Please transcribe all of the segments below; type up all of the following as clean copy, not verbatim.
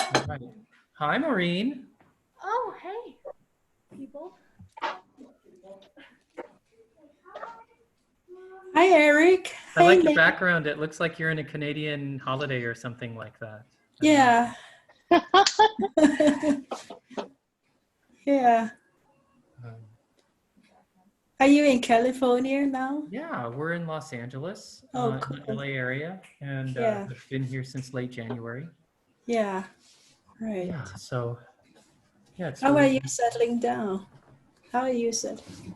All right. Hi, Maureen. Oh, hey, people. Hi, Eric. I Hey, like your Lynn. background. It looks like you're in a Canadian holiday or something like that. Yeah. Yeah. Um, Are you in California now? yeah, we're in Los Angeles, Oh, in the cool. LA area, and Yeah. I've been here since late January. Yeah. Right. Yeah, so yeah, it's How are really, you settling down? How are you settling?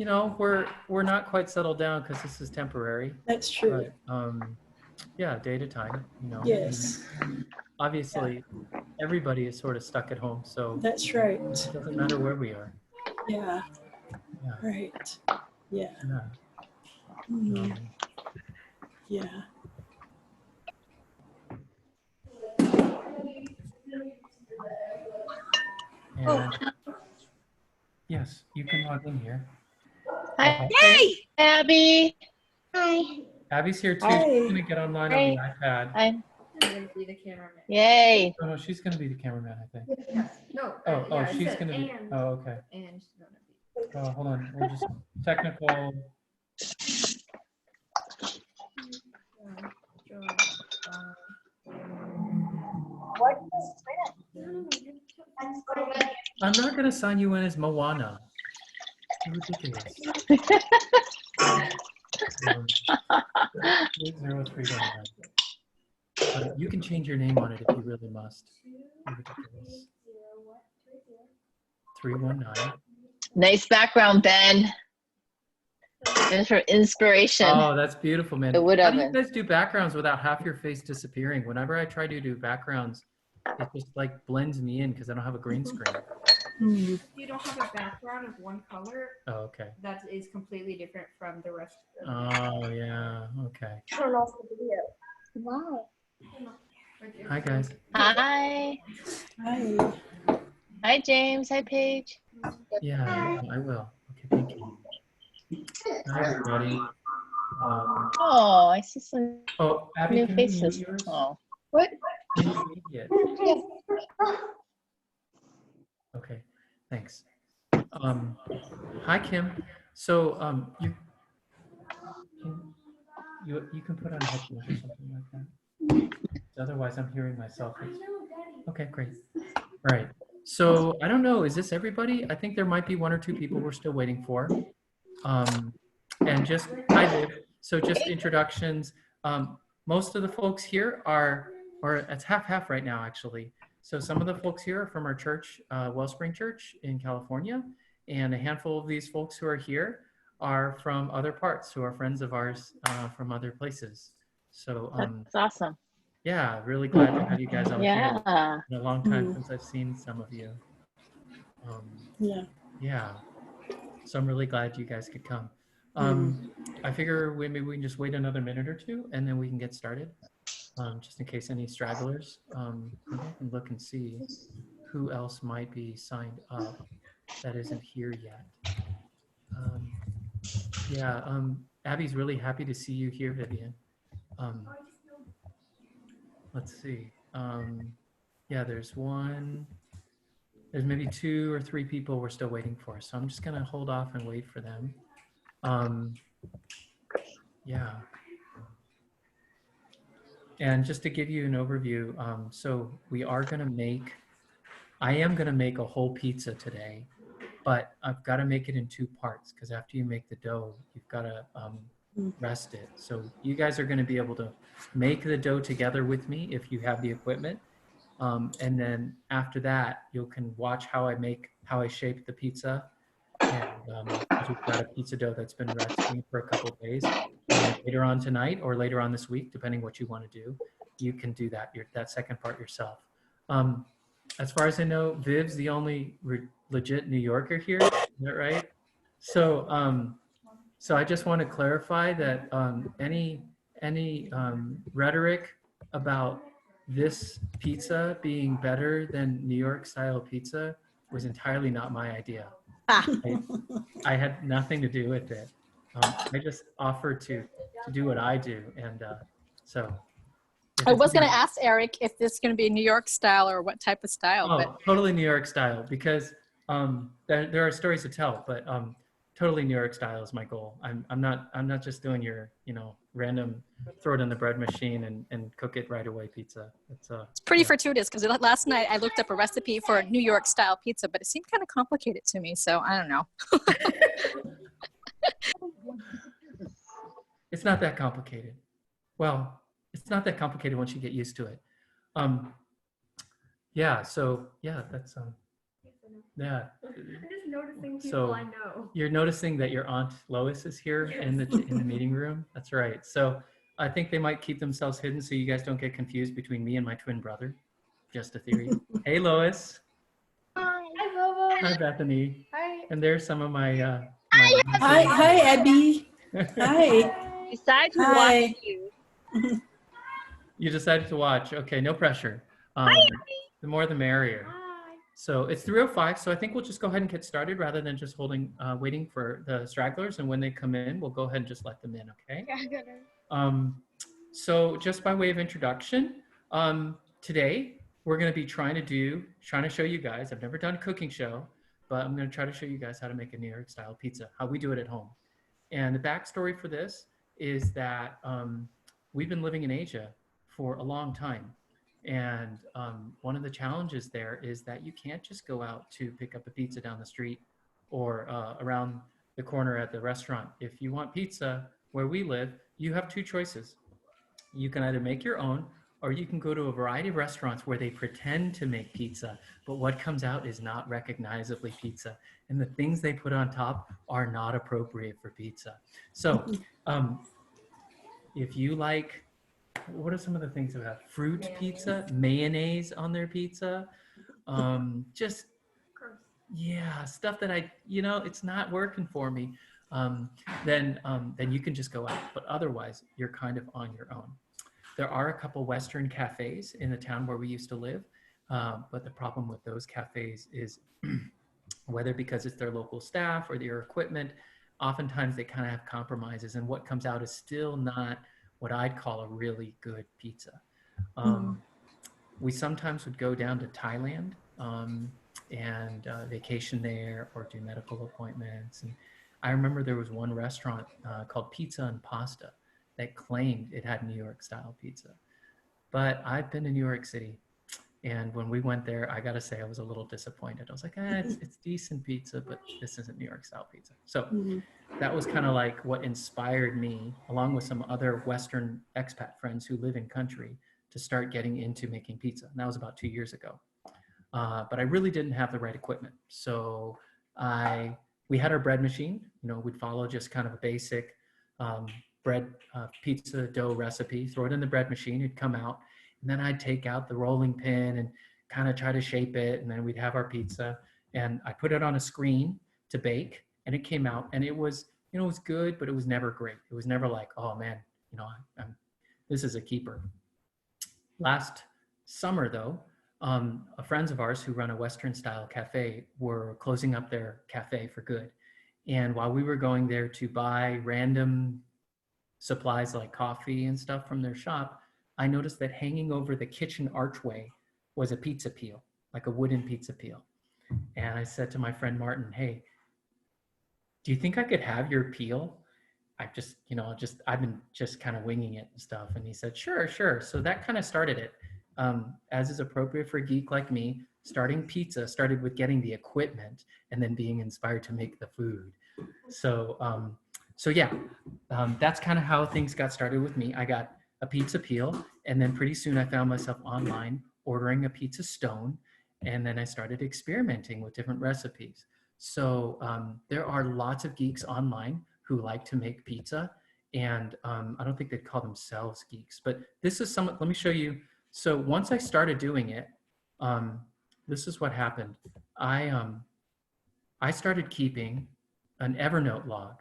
we're not quite settled down because this is temporary, That's true. but yeah, day to time, and Yes. Yeah. obviously everybody is sort of stuck at home, so That's right. it doesn't matter where we are. Yeah. Yeah, Right. Yeah. yeah. Mm, Um, yeah. and yes, you can log in here. Oh, Hi, hi. Yay! Abby. Hi. Abby's here too. She's Hi. gonna get online on the Hi. iPad. I'm I'm gonna be the cameraman. yay. Oh no, she's gonna be the cameraman, I think. Yes. No. Oh, it she's said gonna be. and, Oh, okay. and she's gonna be. Oh, hold on. We're just technical. I'm not gonna sign you in as Moana. Ridiculous. 80319. You can change your name on it if you really must. Ridiculous. 319. Nice background, Ben. And for inspiration. Oh, that's beautiful, man. The wood How do you oven. guys do backgrounds without half your face disappearing? Whenever I try to do backgrounds, it just like blends me in because I don't have a green screen. Mm. You don't have a background of one color Oh, okay. that is completely different from the rest of Oh, yeah. Okay. Turn off the video. Wow. Hi, guys. Hi. Hi. Hi, James. Hi, Paige. Yeah, I will. Okay, thank you. Hi, everybody. Oh, I see some Oh, Abby, new can you mute faces. yours? Oh. What? Can you mute it? Okay, thanks. Hi, Kim. So, you can put on headphones or something like that. Otherwise, I'm hearing myself. Okay, great. All right. So I don't know. Is this everybody? I think there might be one or two people we're still waiting for. And just hi, Dave. So just introductions. Most of the folks here are, or it's half right now actually. So some of the folks here are from our church, Wellspring Church in California, and a handful of these folks who are here are from other parts, who are friends of ours from other places. So That's awesome. yeah, really glad to have you guys on here. Yeah. It's been a long time since I've seen some of you. Yeah. Yeah, so I'm really glad you guys could come. I figure maybe we can just wait another minute or two and then we can get started, just in case any stragglers. Maybe I can look and see who else might be signed up that isn't here yet. Yeah, Abby's really happy to see you here, Vivian. Let's see. Yeah, there's maybe 2 or 3 people we're still waiting for. So I'm just gonna hold off and wait for them. Yeah. And just to give you an overview, so I am gonna make a whole pizza today, but I've gotta make it in 2 parts because after you make the dough, you've gotta rest it. So you guys are gonna be able to make the dough together with me if you have the equipment. And then after that, you can watch how I shape the pizza. And we've got a pizza dough that's been resting for a couple of days. And later on tonight or later on this week, depending what you want to do, you can do that second part yourself. As far as I know, Viv's the only legit New Yorker here. Is that right? So, so I just want to clarify that any rhetoric about this pizza being better than New York style pizza was entirely not my idea. I had nothing to do with it. I just offered to do what I do, and so If I it's was New going to York- ask Eric if this is going to be New York style or what type of style, Oh, but totally New York style because there are stories to tell, but totally New York style is my goal. I'm not just doing your random throw it in the bread machine and cook it right away pizza. it's pretty yeah. fortuitous because last night I looked up a recipe for a New York style pizza, but it seemed kind of complicated to me. So I don't know. It's not that complicated. Well, it's not that complicated once you get used to it. Yeah. So yeah, that's yeah. I'm just noticing people So I know. you're noticing that your Aunt Lois is here in the meeting room. That's right. So I think they might keep themselves hidden so you guys don't get confused between me and my twin brother. Just a theory. Hey, Lois. Hi, Bobo. Hi, Bethany. Hi. And there's some of my Hi, Abby. Hi. Decide to Hi. watch you. You decided to watch. Okay, no pressure. The more the merrier. Hi. So it's 3:05, so I think we'll just go ahead and get started rather than just waiting for the stragglers. And when they come in, we'll go ahead and just let them in, okay? So just by way of introduction, today we're going to be trying to show you guys, I've never done a cooking show, but I'm going to try to show you guys how to make a New York style pizza, how we do it at home. And the backstory for this is that we've been living in Asia for a long time. And one of the challenges there is that you can't just go out to pick up a pizza down the street or around the corner at the restaurant. If you want pizza where we live, you have two choices. You can either make your own or you can go to a variety of restaurants where they pretend to make pizza, but what comes out is not recognizably pizza. And the things they put on top are not appropriate for pizza. So if you like, what are some of the things that have fruit Mayonnaise. pizza, mayonnaise on their pizza? Just, yeah, stuff that it's not working for me. Then you can just go out, but otherwise you're kind of on your own. There are a couple Western cafes in the town where we used to live, but the problem with those cafes is whether because it's their local staff or their equipment, oftentimes they kind of have compromises and what comes out is still not what I'd call a really good pizza. We sometimes would go down to Thailand and vacation there or do medical appointments. And I remember there was one restaurant called Pizza and Pasta that claimed it had New York style pizza. But I've been to New York City. And when we went there, I gotta say, I was a little disappointed. I was like, it's decent pizza, but this isn't New York style pizza. So that was kind of like what inspired me, along with some other Western expat friends who live in country, to start getting into making pizza. And that was about 2 years ago. But I really didn't have the right equipment. So we had our bread machine. We'd follow just kind of a basic bread pizza dough recipe, throw it in the bread machine, it'd come out. And then I'd take out the rolling pin and kind of try to shape it. And then we'd have our pizza. And I put it on a screen to bake. And it came out. And it was, it was good, but it was never great. It was never like, oh man, this is a keeper. Last summer, though, friends of ours who run a Western style cafe were closing up their cafe for good. And while we were going there to buy random supplies like coffee and stuff from their shop, I noticed that hanging over the kitchen archway was a pizza peel, like a wooden pizza peel. And I said to my friend Martin, hey, do you think I could have your peel? I've been just kind of winging it and stuff. And he said, sure. So that kind of started it. As is appropriate for a geek like me, starting pizza started with getting the equipment and then being inspired to make the food. So that's kind of how things got started with me. I got a pizza peel, and then pretty soon I found myself online ordering a pizza stone, and then I started experimenting with different recipes. So there are lots of geeks online who like to make pizza, and I don't think they'd call themselves geeks, but this is let me show you. So once I started doing it, this is what happened. I started keeping an Evernote log,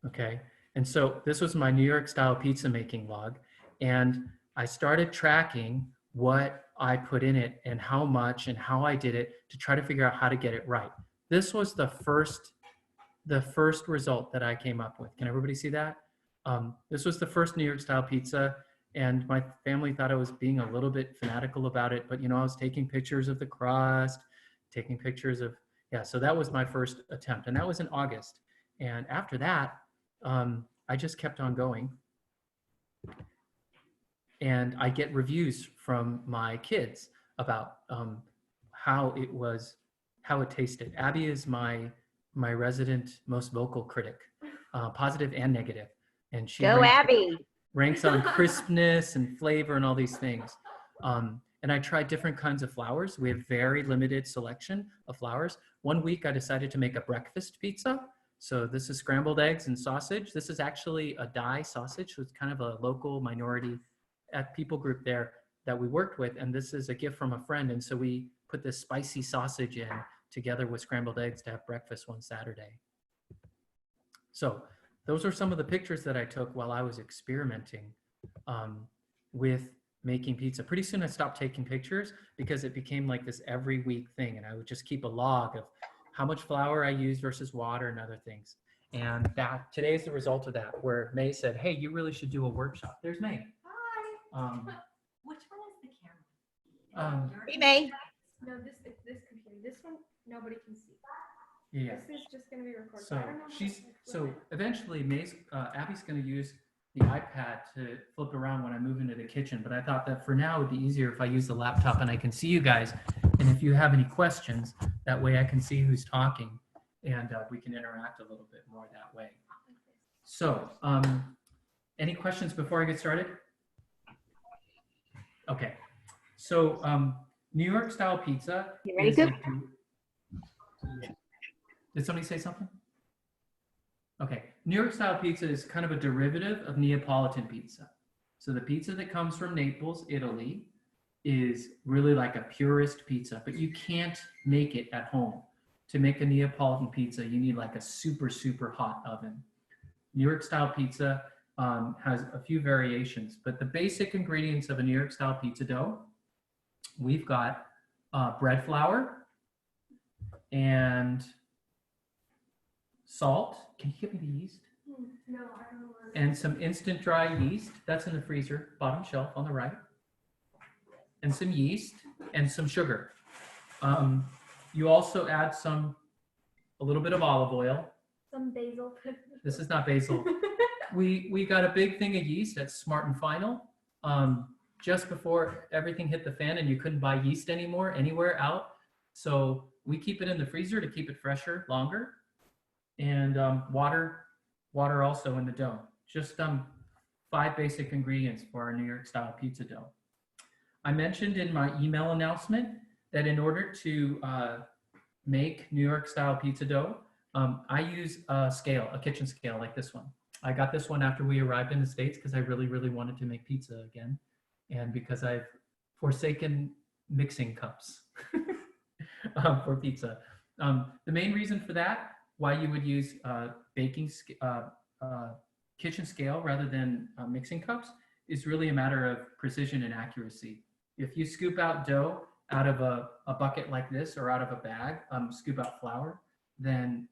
okay? And so this was my New York style pizza making log, and I started tracking what I put in it and how much and how I did it to try to figure out how to get it right. This was the first result that I came up with. Can everybody see that? This was the first New York style pizza, And my family thought I was being a little bit fanatical about it, but you know, I was taking pictures of the crust, taking pictures of, yeah, so that was my first attempt, and that was in August. And after that, I just kept on going. And I get reviews from my kids about how it tasted. Abby is my resident most vocal critic, positive and negative, and she Go Abby. ranks on crispness and flavor and all these things. And I tried different kinds of flours. We have very limited selection of flours. One week I decided to make a breakfast pizza. So this is scrambled eggs and sausage. This is actually a Dai sausage. So it's kind of a local minority at people group there that we worked with. And this is a gift from a friend. And so we put this spicy sausage in together with scrambled eggs to have breakfast one Saturday. So those are some of the pictures that I took while I was experimenting with making pizza. Pretty soon I stopped taking pictures because it became like this every week thing. And I would just keep a log of how much flour I used versus water and other things. And that today is the result of that, where May said, hey, you really should do a workshop. There's May. Hi. Which one is the camera? Hey, May. No, this computer. This one nobody can see. Yeah. This is just gonna be recorded. So I don't know if she's I can so flip it. eventually Abby's going to use the iPad to flip around when I move into the kitchen. But I thought that for now it would be easier if I use the laptop and I can see you guys. And if you have any questions, that way I can see who's talking and we can interact a little bit more that way. So any questions before I get started? Okay. So New York style pizza. You ready, is Coop? Did somebody say something? Okay, New York style pizza is kind of a derivative of Neapolitan pizza. So the pizza that comes from Naples, Italy, is really like a purist pizza, but you can't make it at home. To make a Neapolitan pizza, you need like a super, super hot oven. New York style pizza has a few variations, but the basic ingredients of a New York style pizza dough, we've got bread flour and salt. Can you give me the yeast? No, I don't know where. And some instant dry yeast. That's in the freezer, bottom shelf on the right. And some yeast and some sugar. You also add a little bit of olive oil. Some basil. This is not basil. We got a big thing of yeast at Smart and Final just before everything hit the fan and you couldn't buy yeast anymore anywhere out. So we keep it in the freezer to keep it fresher longer. And water also in the dough. Just 5 basic ingredients for our New York style pizza dough. I mentioned in my email announcement that in order to make New York style pizza dough, I use a kitchen scale like this one. I got this one after we arrived in the States because I really, really wanted to make pizza again. And because I've forsaken mixing cups for pizza. The main reason for that, why you would use kitchen scale rather than mixing cups, is really a matter of precision and accuracy. If you scoop out dough out of a bucket like this or out of a bag, scoop out flour, then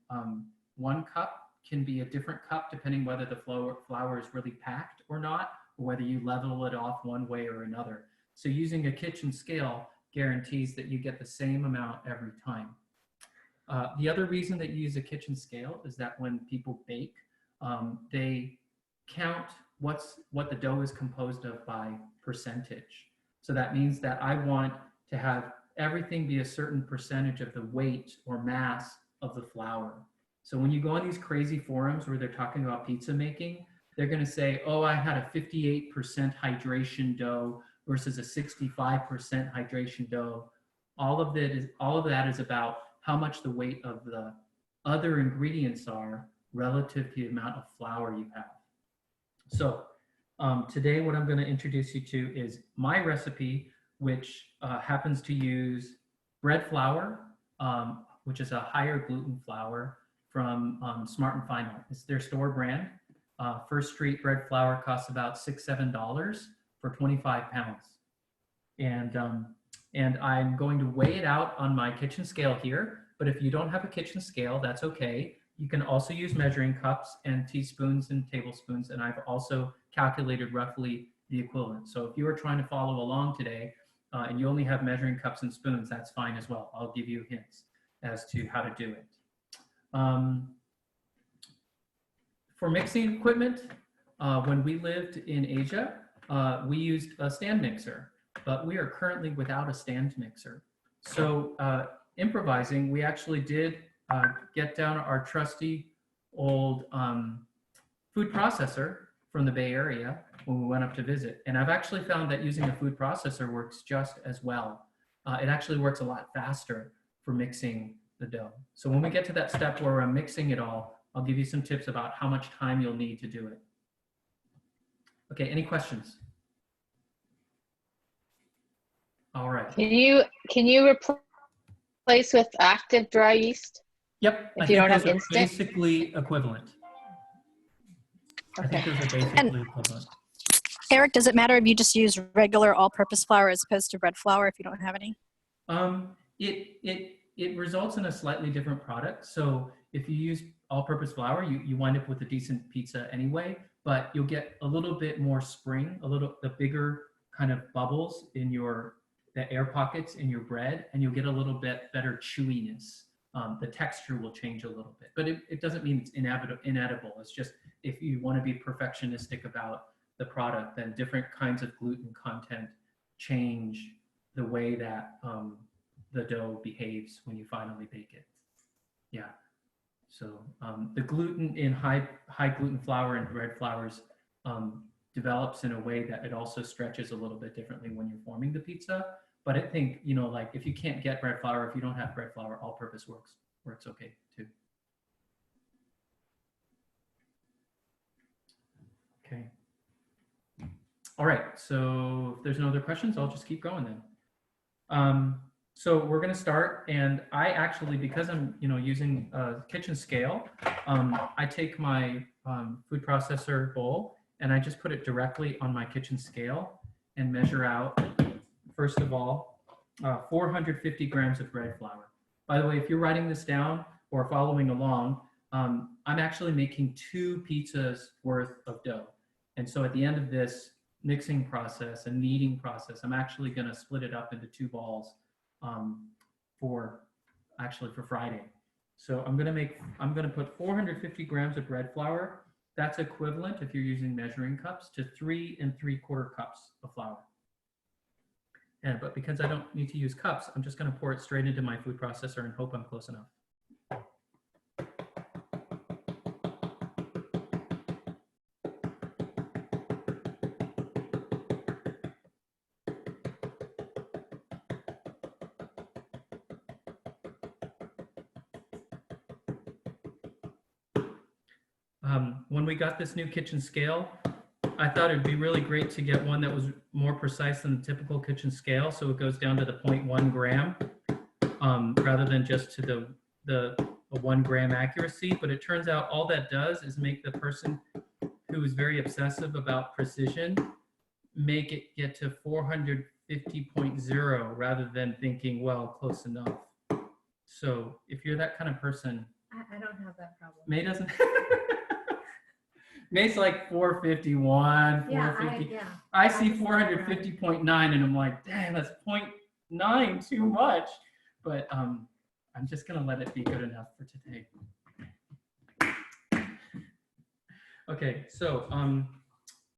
1 cup can be a different cup depending whether the flour is really packed or not, or whether you level it off one way or another. So using a kitchen scale guarantees that you get the same amount every time. The other reason that you use a kitchen scale is that when people bake, they count what the dough is composed of by percentage. So that means that I want to have everything be a certain percentage of the weight or mass of the flour. So when you go on these crazy forums where they're talking about pizza making, they're going to say, oh, I had a 58% hydration dough versus a 65% hydration dough. All of that is about how much the weight of the other ingredients are relative to the amount of flour you have. So today what I'm going to introduce you to is my recipe, which happens to use bread flour, which is a higher gluten flour from Smart and Final. It's their store brand. First Street bread flour costs about $6, $7 for 25 pounds. And I'm going to weigh it out on my kitchen scale here, but if you don't have a kitchen scale, that's okay. You can also use measuring cups and teaspoons and tablespoons, and I've also calculated roughly the equivalent. So if you were trying to follow along today and you only have measuring cups and spoons, that's fine as well. I'll give you hints as to how to do it. For mixing equipment, when we lived in Asia, we used a stand mixer, but we are currently without a stand mixer. So improvising, we actually did get down our trusty old food processor from the Bay Area when we went up to visit. And I've actually found that using a food processor works just as well. It actually works a lot faster for mixing the dough. So when we get to that step where I'm mixing it all, I'll give you some tips about how much time you'll need to do it. Okay, any questions? All right. Can you replace with active dry yeast? Yep. If you don't have those are instant? basically equivalent. I think those are basically equivalent. Eric, does it matter if you just use regular all-purpose flour as opposed to bread flour if you don't have any? It results in a slightly different product. So if you use all-purpose flour, you wind up with a decent pizza anyway, but you'll get a little bit more spring, the bigger kind of bubbles in the air pockets in your bread, and you'll get a little bit better chewiness. The texture will change a little bit, but it doesn't mean it's inedible. It's just if you want to be perfectionistic about the product, then different kinds of gluten content change the way that the dough behaves when you finally bake it. Yeah. So the gluten in high gluten flour and bread flours develops in a way that it also stretches a little bit differently when you're forming the pizza. But I think, like if you can't get bread flour, if you don't have bread flour, all-purpose works okay too. Okay. All right. So if there's no other questions, I'll just keep going then. So we're going to start, and I actually, because I'm using a kitchen scale, I take my food processor bowl and I just put it directly on my kitchen scale and measure out, first of all, 450 grams of bread flour. By the way, if you're writing this down or following along, I'm actually making 2 pizzas worth of dough. And so at the end of this mixing process and kneading process, I'm actually going to split it up into 2 balls for Friday. So I'm going to put 450 grams of bread flour. That's equivalent, if you're using measuring cups, to 3 3/4 cups of flour. But because I don't need to use cups, I'm just going to pour it straight into my food processor and hope I'm close enough. When we got this new kitchen scale, I thought it'd be really great to get one that was more precise than the typical kitchen scale. So it goes down to the 0.1 gram rather than just to the 1 gram accuracy. But it turns out all that does is make the person who is very obsessive about precision make it get to 450.0 rather than thinking, well, close enough. So if you're that kind of person, I don't have that problem. May doesn't. May's like 451, 450. Yeah, I see just 450.9 and I'm like, dang, that's 0.9 too much. But I'm just gonna let it be good enough for today. Okay, so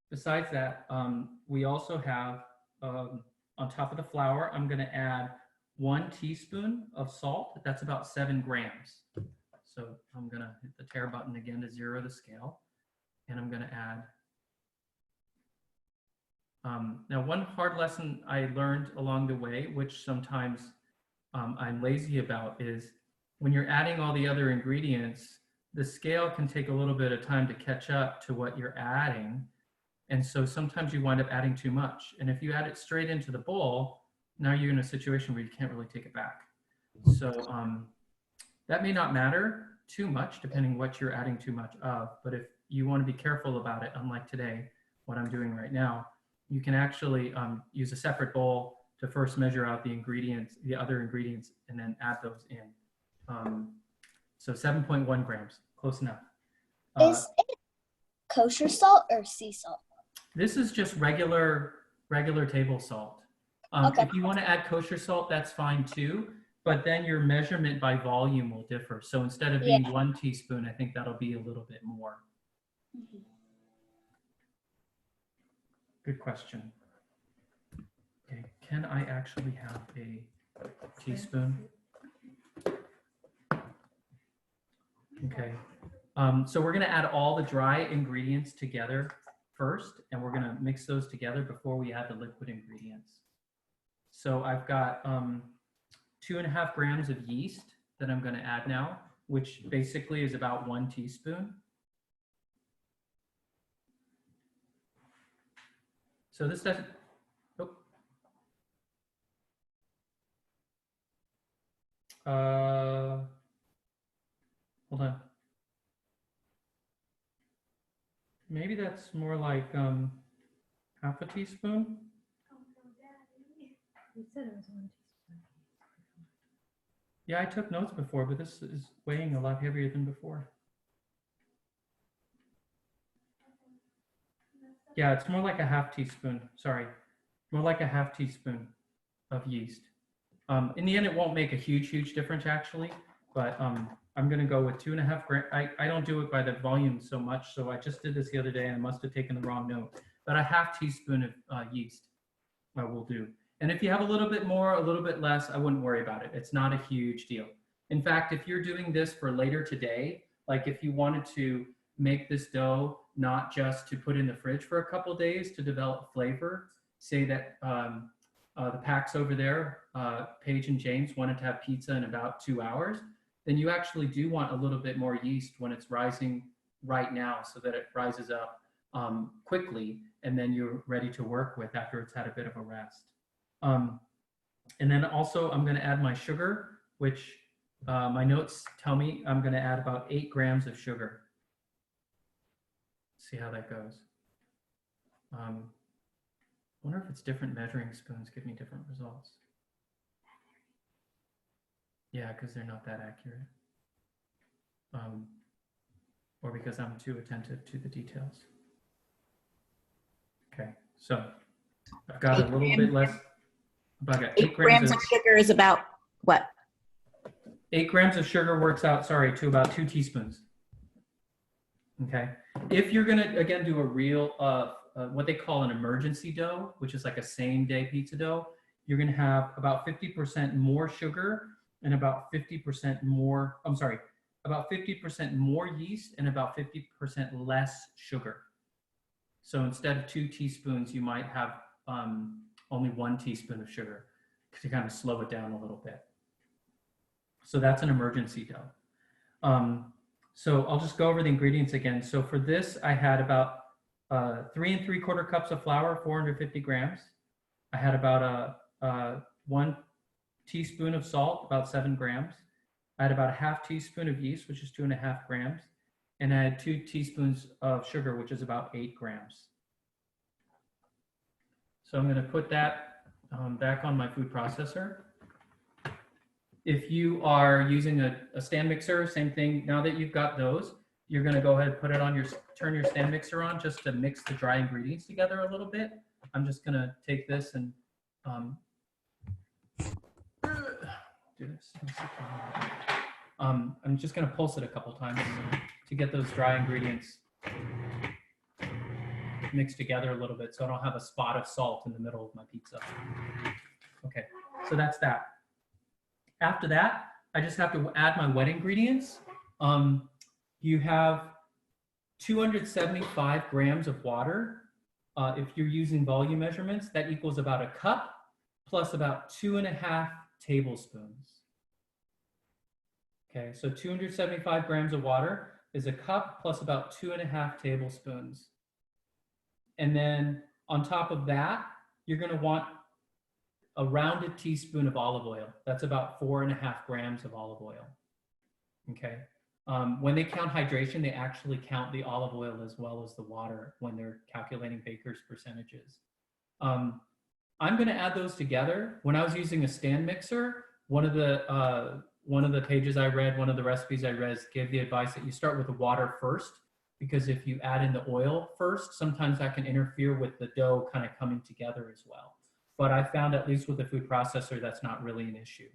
besides that, we also have on top of the flour, I'm gonna add 1 teaspoon of salt. That's about 7 grams. So I'm gonna hit the tare button again to 0 the scale. And I'm going to add, now one hard lesson I learned along the way, which sometimes I'm lazy about, is when you're adding all the other ingredients, the scale can take a little bit of time to catch up to what you're adding. And so sometimes you wind up adding too much. And if you add it straight into the bowl, now you're in a situation where you can't really take it back. So that may not matter too much, depending what you're adding too much of. But if you want to be careful about it, unlike today, what I'm doing right now, you can actually use a separate bowl to first measure out the ingredients, the other ingredients, and then add those in. So 7.1 grams, close enough. Is it kosher salt or sea salt? This is just regular table salt. Okay. If you want to add kosher salt, that's fine too. But then your measurement by volume will differ. So instead of being 1 teaspoon, I think that'll be a little bit more. Good question. Okay, can I actually have a teaspoon? Okay, so we're gonna add all the dry ingredients together first, and we're gonna mix those together before we add the liquid ingredients. So I've got 2.5 grams of yeast that I'm gonna add now, which basically is about 1 teaspoon. So this doesn't, hold on. Maybe that's more like half a teaspoon. You said it was 1 teaspoon. Yeah, I took notes before, but this is weighing a lot heavier than before. Yeah, it's more like a half teaspoon. Sorry, more like a half teaspoon of yeast. In the end, it won't make a huge difference actually, but I'm gonna go with 2.5 grams. I don't do it by the volume so much, so I just did this the other day and I must have taken the wrong note. But a half teaspoon of yeast will do. And if you have a little bit more, a little bit less, I wouldn't worry about it. It's not a huge deal. In fact, if you're doing this for later today, like if you wanted to make this dough not just to put in the fridge for a couple days to develop flavor, say that the packs over there, Paige and James wanted to have pizza in about 2 hours, then you actually do want a little bit more yeast when it's rising right now so that it rises up quickly and then you're ready to work with after it's had a bit of a rest. And then also I'm gonna add my sugar, which my notes tell me I'm gonna add about 8 grams of sugar. See how that goes. Wonder if it's different measuring spoons give me different results. Yeah, because they're not that accurate. Or because I'm too attentive to the details. Okay, so I've got a little bit less, about 8 grams of sugar is about what? 8 grams of sugar works out, sorry, to about 2 teaspoons. Okay, if you're gonna, again, do a real, what they call an emergency dough, which is like a same day pizza dough, you're gonna have about 50% more sugar and about 50% more, I'm sorry, about 50% more yeast and about 50% less sugar. So instead of 2 teaspoons, you might have only 1 teaspoon of sugar to kind of slow it down a little bit. So that's an emergency dough. So I'll just go over the ingredients again. So for this, I had about 3 3/4 cups of flour, 450 grams. I had about 1 teaspoon of salt, about 7 grams. I had about a half teaspoon of yeast, which is 2.5 grams. And I had 2 teaspoons of sugar, which is about 8 grams. So I'm gonna put that back on my food processor. If you are using a stand mixer, same thing. Now that you've got those, you're gonna go ahead and put it on turn your stand mixer on just to mix the dry ingredients together a little bit. I'm just gonna take this and do this. I'm just gonna pulse it a couple times to get those dry ingredients mixed together a little bit so I don't have a spot of salt in the middle of my pizza. Okay, so that's that. After that, I just have to add my wet ingredients. You have 275 grams of water. If you're using volume measurements, that equals about a cup plus about 2.5 tablespoons. Okay, so 275 grams of water is a cup plus about 2.5 tablespoons. And then on top of that, you're gonna want a rounded teaspoon of olive oil. That's about 4.5 grams of olive oil. Okay. When they count hydration, they actually count the olive oil as well as the water when they're calculating Baker's percentages. I'm going to add those together. When I was using a stand mixer, one of the pages I read, one of the recipes I read gave the advice that you start with the water first because if you add in the oil first, sometimes that can interfere with the dough kind of coming together as well. But I found, at least with the food processor, that's not really an issue.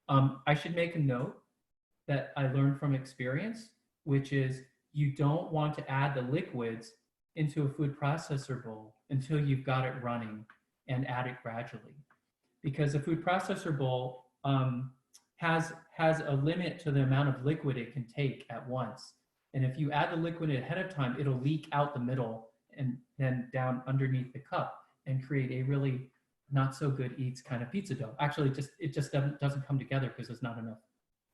I should make a note that I learned from experience, which is you don't want to add the liquids into a food processor bowl until you've got it running, and add it gradually. Because a food processor bowl has a limit to the amount of liquid it can take at once. And if you add the liquid ahead of time, it'll leak out the middle and then down underneath the cup and create a really not so good eats kind of pizza dough. Actually, it just doesn't come together because there's not enough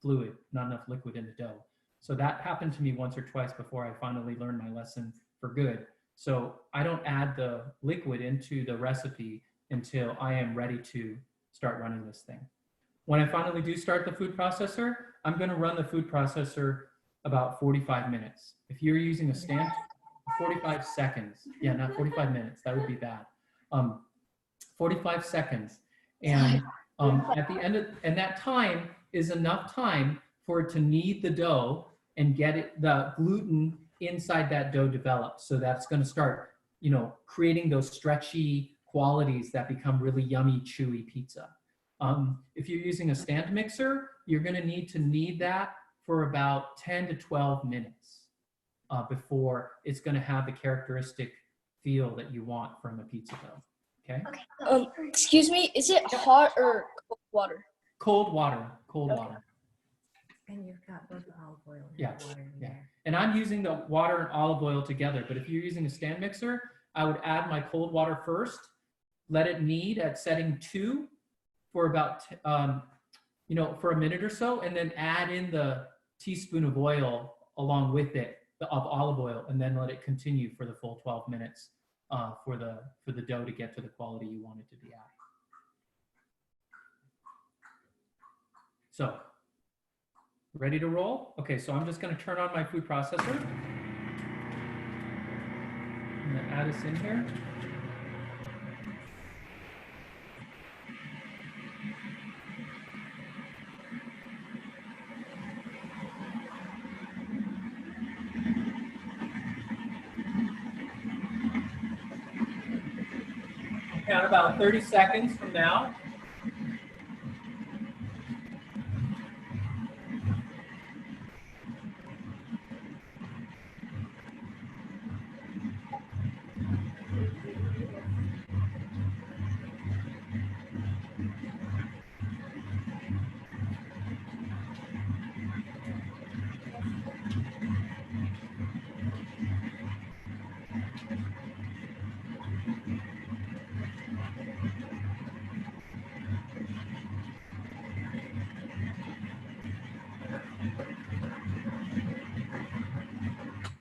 fluid, not enough liquid in the dough. So that happened to me once or twice before I finally learned my lesson for good. So I don't add the liquid into the recipe until I am ready to start running this thing. When I finally do start the food processor, I'm going to run the food processor about 45 minutes. If you're using a stand, 45 seconds. Yeah, not 45 minutes. That would be bad. 45 seconds. And at the end of, and that time is enough time for it to knead the dough and get it, the gluten inside that dough developed. So that's going to start, creating those stretchy qualities that become really yummy, chewy pizza. If you're using a stand mixer, you're going to need to knead that for about 10 to 12 minutes before it's going to have the characteristic feel that you want from a pizza dough. Okay. Excuse me, is it hot or cold water? Cold water. Cold water. And you've got both olive oil and Yeah, water in yeah. there. And I'm using the water and olive oil together, but if you're using a stand mixer, I would add my cold water first, let it knead at setting 2 for about, for a minute or so, and then add in the teaspoon of oil along with it, of olive oil, and then let it continue for the full 12 minutes for the dough to get to the quality you want it to be at. So, ready to roll? Okay, so I'm just going to turn on my food processor. I'm going to add us in here. Count about 30 seconds from now.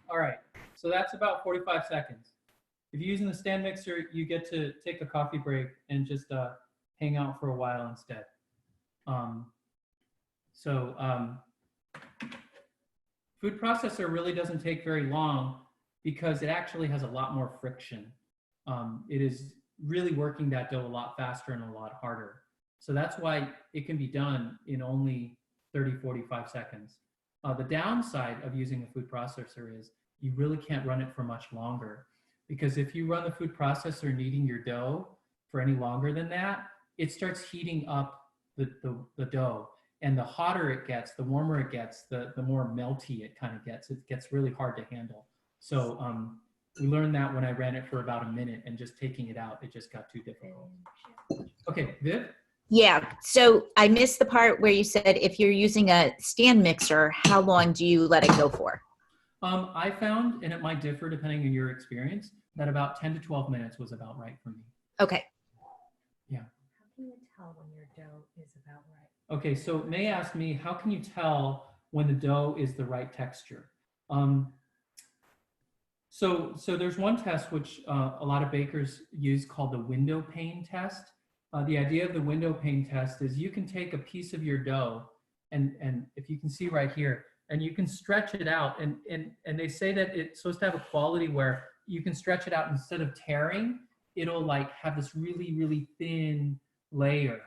All right, so that's about 45 seconds. If you're using the stand mixer, you get to take a coffee break and just hang out for a while instead. Food processor really doesn't take very long because it actually has a lot more friction. It is really working that dough a lot faster and a lot harder. So that's why it can be done in only 30, 45 seconds. The downside of using a food processor is you really can't run it for much longer, because if you run the food processor kneading your dough for any longer than that, it starts heating up the dough. And the hotter it gets, the warmer it gets, the more melty it kind of gets. It gets really hard to handle. So we learned that when I ran it for about a minute, and just taking it out, it just got too difficult. Okay, Viv? Yeah. So I missed the part where you said if you're using a stand mixer, how long do you let it go for? I found, and it might differ depending on your experience, that about 10 to 12 minutes was about right for me. Okay. Yeah. How can you tell when your dough is about right? Okay, so May asked me, how can you tell when the dough is the right texture? So there's one test which a lot of bakers use called the window pane test. The idea of the window pane test is you can take a piece of your dough, and if you can see right here, and you can stretch it out, and they say that it's supposed to have a quality where you can stretch it out, instead of tearing, it'll like have this really, really thin layer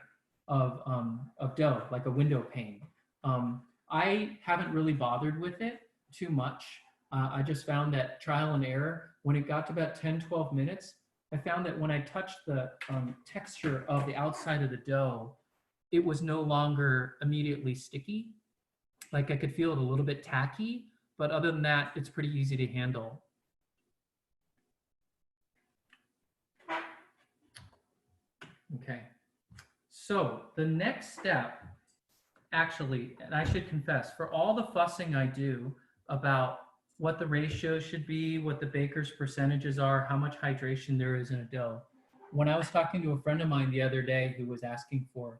of dough, like a window pane. I haven't really bothered with it too much. I just found that trial and error, when it got to about 10, 12 minutes, I found that when I touched the texture of the outside of the dough, it was no longer immediately sticky. Like I could feel it a little bit tacky, but other than that, it's pretty easy to handle. Okay, so the next step, actually, and I should confess, for all the fussing I do about what the ratio should be, what the baker's percentages are, how much hydration there is in a dough, when I was talking to a friend of mine the other day who was asking for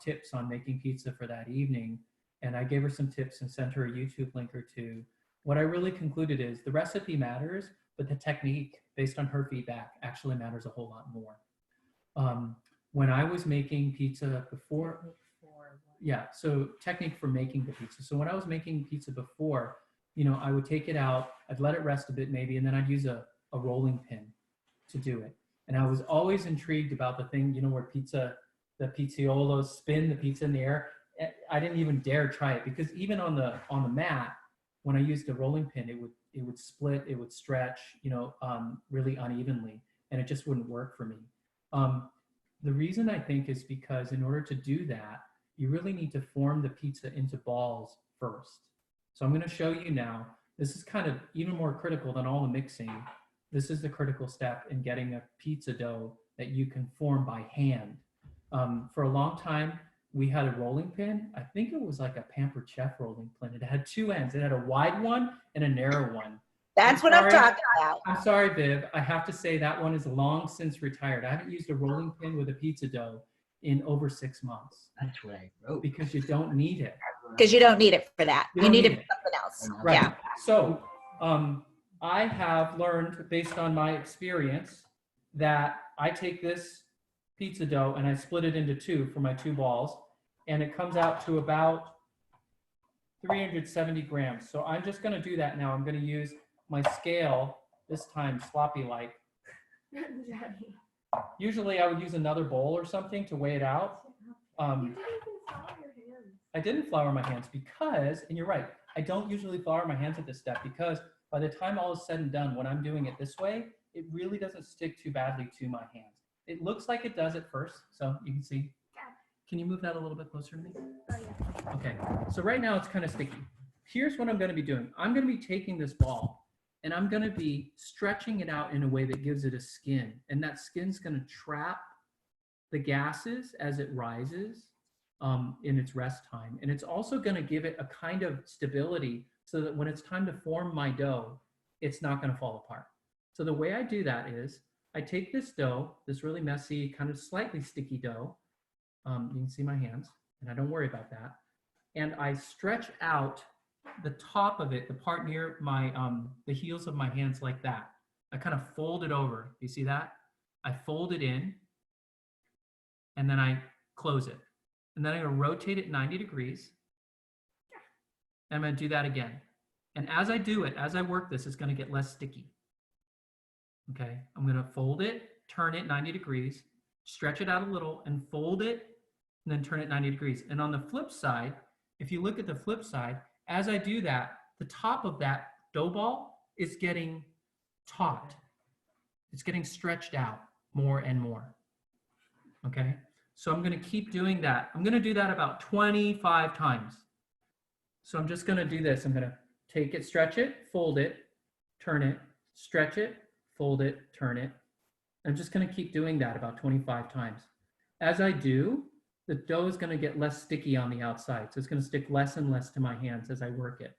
tips on making pizza for that evening, and I gave her some tips and sent her a YouTube link or two, what I really concluded is the recipe matters, but the technique, based on her feedback, actually matters a whole lot more. When I was making pizza before, yeah, so technique for making the pizza. So when I was making pizza before, you know, I would take it out, I'd let it rest a bit maybe, and then I'd use a rolling pin to do it. And I was always intrigued about the thing, you know, where the pizzaiolo spin the pizza in the air. I didn't even dare try it because even on the mat, when I used a rolling pin, it would split, it would stretch, you know, really unevenly, and it just wouldn't work for me. The reason I think is because in order to do that, you really need to form the pizza into balls first. So I'm going to show you now. This is kind of even more critical than all the mixing. This is the critical step in getting a pizza dough that you can form by hand. For a long time, we had a rolling pin. I think it was like a Pampered Chef rolling pin. It had two ends. It had a wide one and a narrow one. That's what I'm talking about. I'm sorry, Viv. I have to say that one is long since retired. I haven't used a rolling pin with a pizza dough in over 6 months. That's what I wrote. Because you don't need it. Because you don't need it for that. You You don't need need it for something else. Right. Yeah. So I have learned based on my experience that I take this pizza dough and I split it into two for my two balls, and it comes out to about 370 grams. So I'm just going to do that now. I'm going to use my scale, this time sloppy like. Usually I would use another bowl or something to weigh it out. I didn't flour my hands because, and you're right, I don't usually flour my hands at this step because by the time all is said and done, when I'm doing it this way, it really doesn't stick too badly to my hands. It looks like it does at first, so you can see. Can you move that a little bit closer to me? Okay, so right now it's kind of sticky. Here's what I'm going to be doing. I'm going to be taking this ball and I'm going to be stretching it out in a way that gives it a skin, and that skin's going to trap the gases as it rises in its rest time. And it's also going to give it a kind of stability so that when it's time to form my dough, it's not going to fall apart. So the way I do that is I take this dough, this really messy, kind of slightly sticky dough. You can see my hands, and I don't worry about that. And I stretch out the top of it, the part near my the heels of my hands like that. I kind of fold it over. You see that? I fold it in, and then I close it. And then I'm going to rotate it 90 degrees. And I'm going to do that again. And as I do it, as I work this, it's going to get less sticky. Okay, I'm going to fold it, turn it 90 degrees, stretch it out a little, and fold it, and then turn it 90 degrees. And on the flip side, if you look at the flip side, as I do that, the top of that dough ball is getting taut. It's getting stretched out more and more. Okay, so I'm going to keep doing that. I'm going to do that about 25 times. So I'm just going to do this. I'm going to take it, stretch it, fold it, turn it, stretch it, fold it, turn it. I'm just going to keep doing that about 25 times. As I do, the dough is going to get less sticky on the outside. So it's going to stick less and less to my hands as I work it.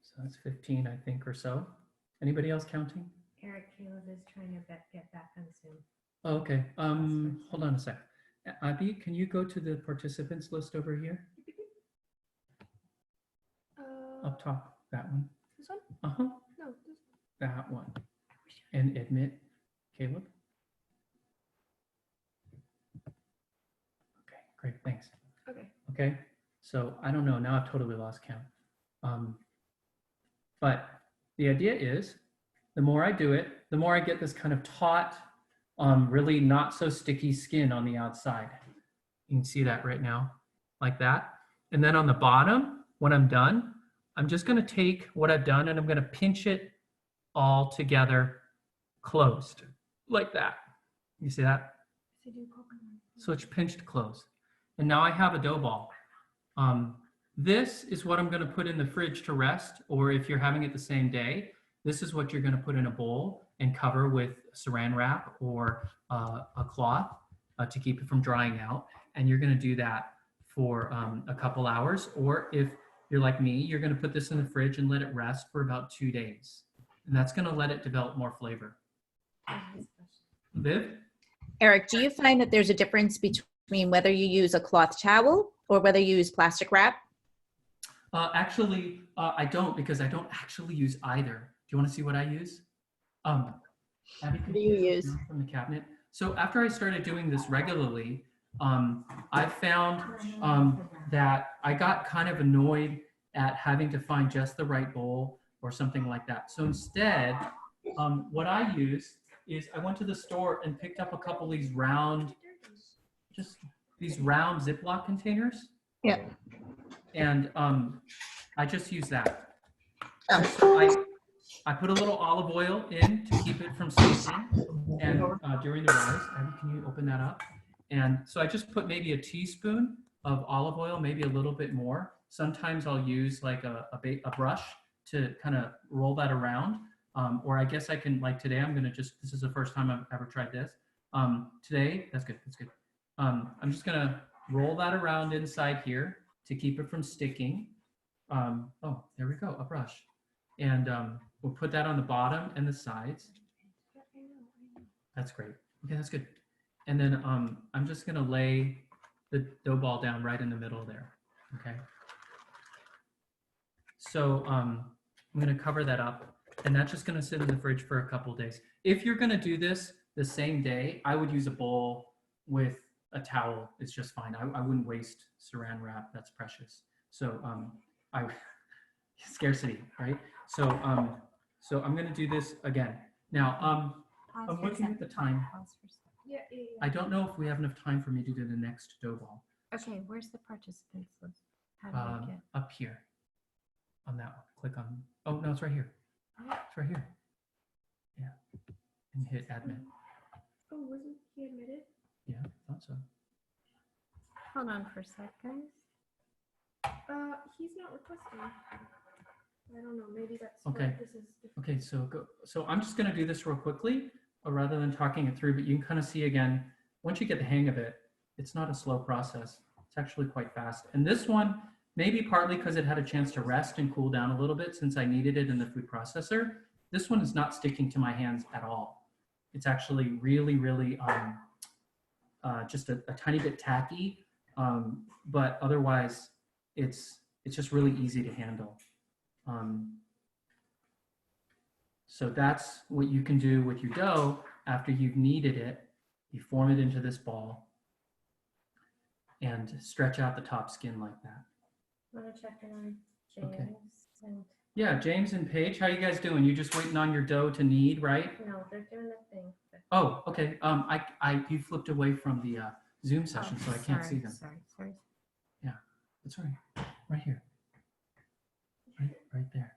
So that's 15, I think, or so. Anybody else counting? Eric, Caleb is trying to get back on Zoom. Oh, okay. Hold on a sec. Abby, can you go to the participants list over here? Up top, that one. This one? Uh-huh. No, this That one. And admit Caleb. Okay, great, thanks. Okay. Okay, so I don't know, now I've totally lost count. But the idea is, the more I do it, the more I get this kind of taut really not so sticky skin on the outside. You can see that right now, like that. And then on the bottom, when I'm done, I'm just gonna take what I've done and I'm gonna pinch it all together closed, like that. You see that? So it's pinched closed. And now I have a dough ball. This is what I'm gonna put in the fridge to rest, or if you're having it the same day, this is what you're gonna put in a bowl and cover with saran wrap or a cloth to keep it from drying out. And you're gonna do that for a couple hours, or if you're like me, you're gonna put this in the fridge and let it rest for about 2 days. And that's gonna let it develop more flavor. Viv? Eric, do you find that there's a difference between whether you use a cloth towel or whether you use plastic wrap? Actually, I don't, because I don't actually use either. Do you want to see what I use? Abby, What do you use? from the cabinet. So after I started doing this regularly, I found that I got kind of annoyed at having to find just the right bowl or something like that. So instead, what I use is I went to the store and picked up a couple of these round, just these round Ziploc containers. Yeah. And I just use that. Oh. So I put a little olive oil in to keep it from sticking, and during the rise. Abby, can you open that up? And so I just put maybe a teaspoon of olive oil, maybe a little bit more. Sometimes I'll use like a brush to kind of roll that around. Or I guess I can, like today, I'm gonna just, this is the first time I've ever tried this. Today, that's good, that's good. I'm just gonna roll that around inside here to keep it from sticking. Oh, there we go, a brush. And we'll put that on the bottom and the sides. That's great. Okay, that's good. And then I'm just gonna lay the dough ball down right in the middle there, okay? So I'm gonna cover that up, and that's just gonna sit in the fridge for a couple days. If you're gonna do this the same day, I would use a bowl with a towel. It's just fine. I wouldn't waste saran wrap. That's precious. So scarcity, right? So so I'm gonna do this again. Now I'm looking at the time. I don't know if we have enough time for me to do the next dough ball. Okay, where's the participants list? How do I get? Up here, on that one. Click on. Oh no, it's right here. It's right here. Yeah, and hit admin. Oh, wasn't he admitted? Yeah, I thought so. Hold on for a sec, guys. He's not requesting. I don't know. Maybe that's Okay. what this is. Okay, so go. So I'm just gonna do this real quickly, rather than talking it through. But you can kind of see again. Once you get the hang of it, it's not a slow process. It's actually quite fast. And this one, maybe partly because it had a chance to rest and cool down a little bit since I needed it in the food processor. This one is not sticking to my hands at all. It's actually really, really just a tiny bit tacky, but otherwise it's just really easy to handle. So that's what you can do with your dough after you've kneaded it. You form it into this ball and stretch out the top skin like that. I'm gonna check in on James. Okay. And Yeah, James and Paige, how you guys doing? You just waiting on your dough to knead, right? no, they're doing the thing. Oh, okay. You flipped away from the Zoom session, so I can't see them. Sorry. That's all right. Right here. Right there.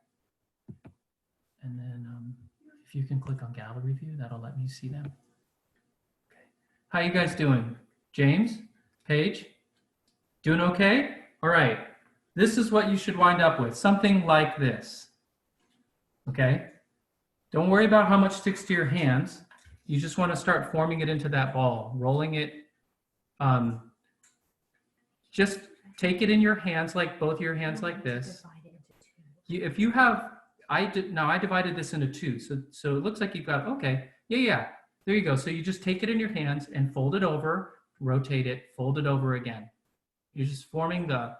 And then if you can click on gallery view, that'll let me see them. Okay. How you guys doing? James? Paige? Doing okay? All right. This is what you should wind up with. Something like this. Okay? Don't worry about how much sticks to your hands. You just want to start forming it into that ball, rolling it. Just take it in your hands, like both your hands like this. If you have, I divided this into two. So it looks like you've got, okay, yeah. There you go. So you just take it in your hands and fold it over, rotate it, fold it over again. You're just forming the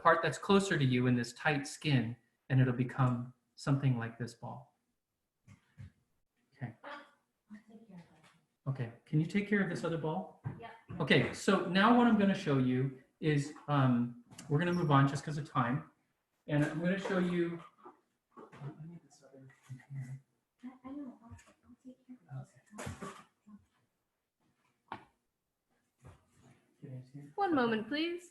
part that's closer to you in this tight skin, and it'll become something like this ball. Okay. Okay, can you take care of this other ball? Yeah. Okay, so now what I'm gonna show you is, we're gonna move on just because of time. And I'm gonna show you, I need this other container. I know. I'll take care of it. One moment, please.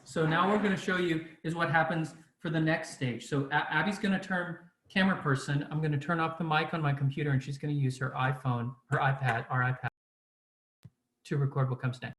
So now we're going to show you is what happens for the next stage. So Abby's going to turn camera person. I'm going to turn off the mic on my computer, and she's going to use her iPhone, her iPad, our iPad, to record what comes next.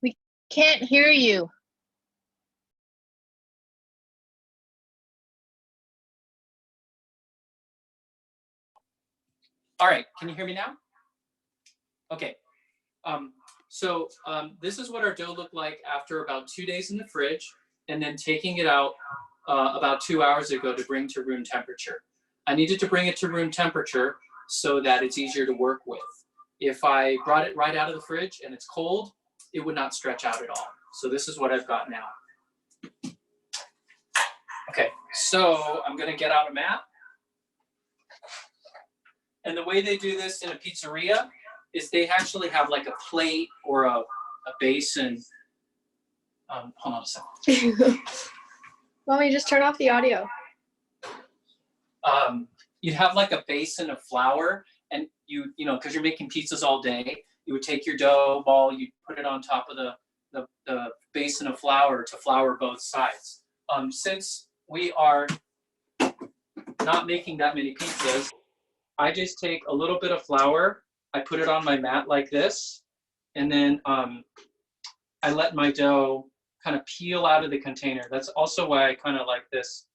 We can't hear you. All right, can you hear me now? Okay. This is what our dough looked like after about 2 days in the fridge, and then taking it out about 2 hours ago to bring to room temperature. I needed to bring it to room temperature so that it's easier to work with. If I brought it right out of the fridge and it's cold, it would not stretch out at all. So this is what I've got now. Okay, so I'm gonna get out a mat. And the way they do this in a pizzeria is they actually have like a plate or a basin. Hold on a second. Want me to just turn off the audio? You'd have like a basin of flour, and you know, because you're making pizzas all day, you would take your dough ball, you put it on top of the basin of flour to flour both sides. Since we are not making that many pizzas, I just take a little bit of flour, I put it on my mat like this, and then I let my dough kind of peel out of the container. That's also why I kind of like this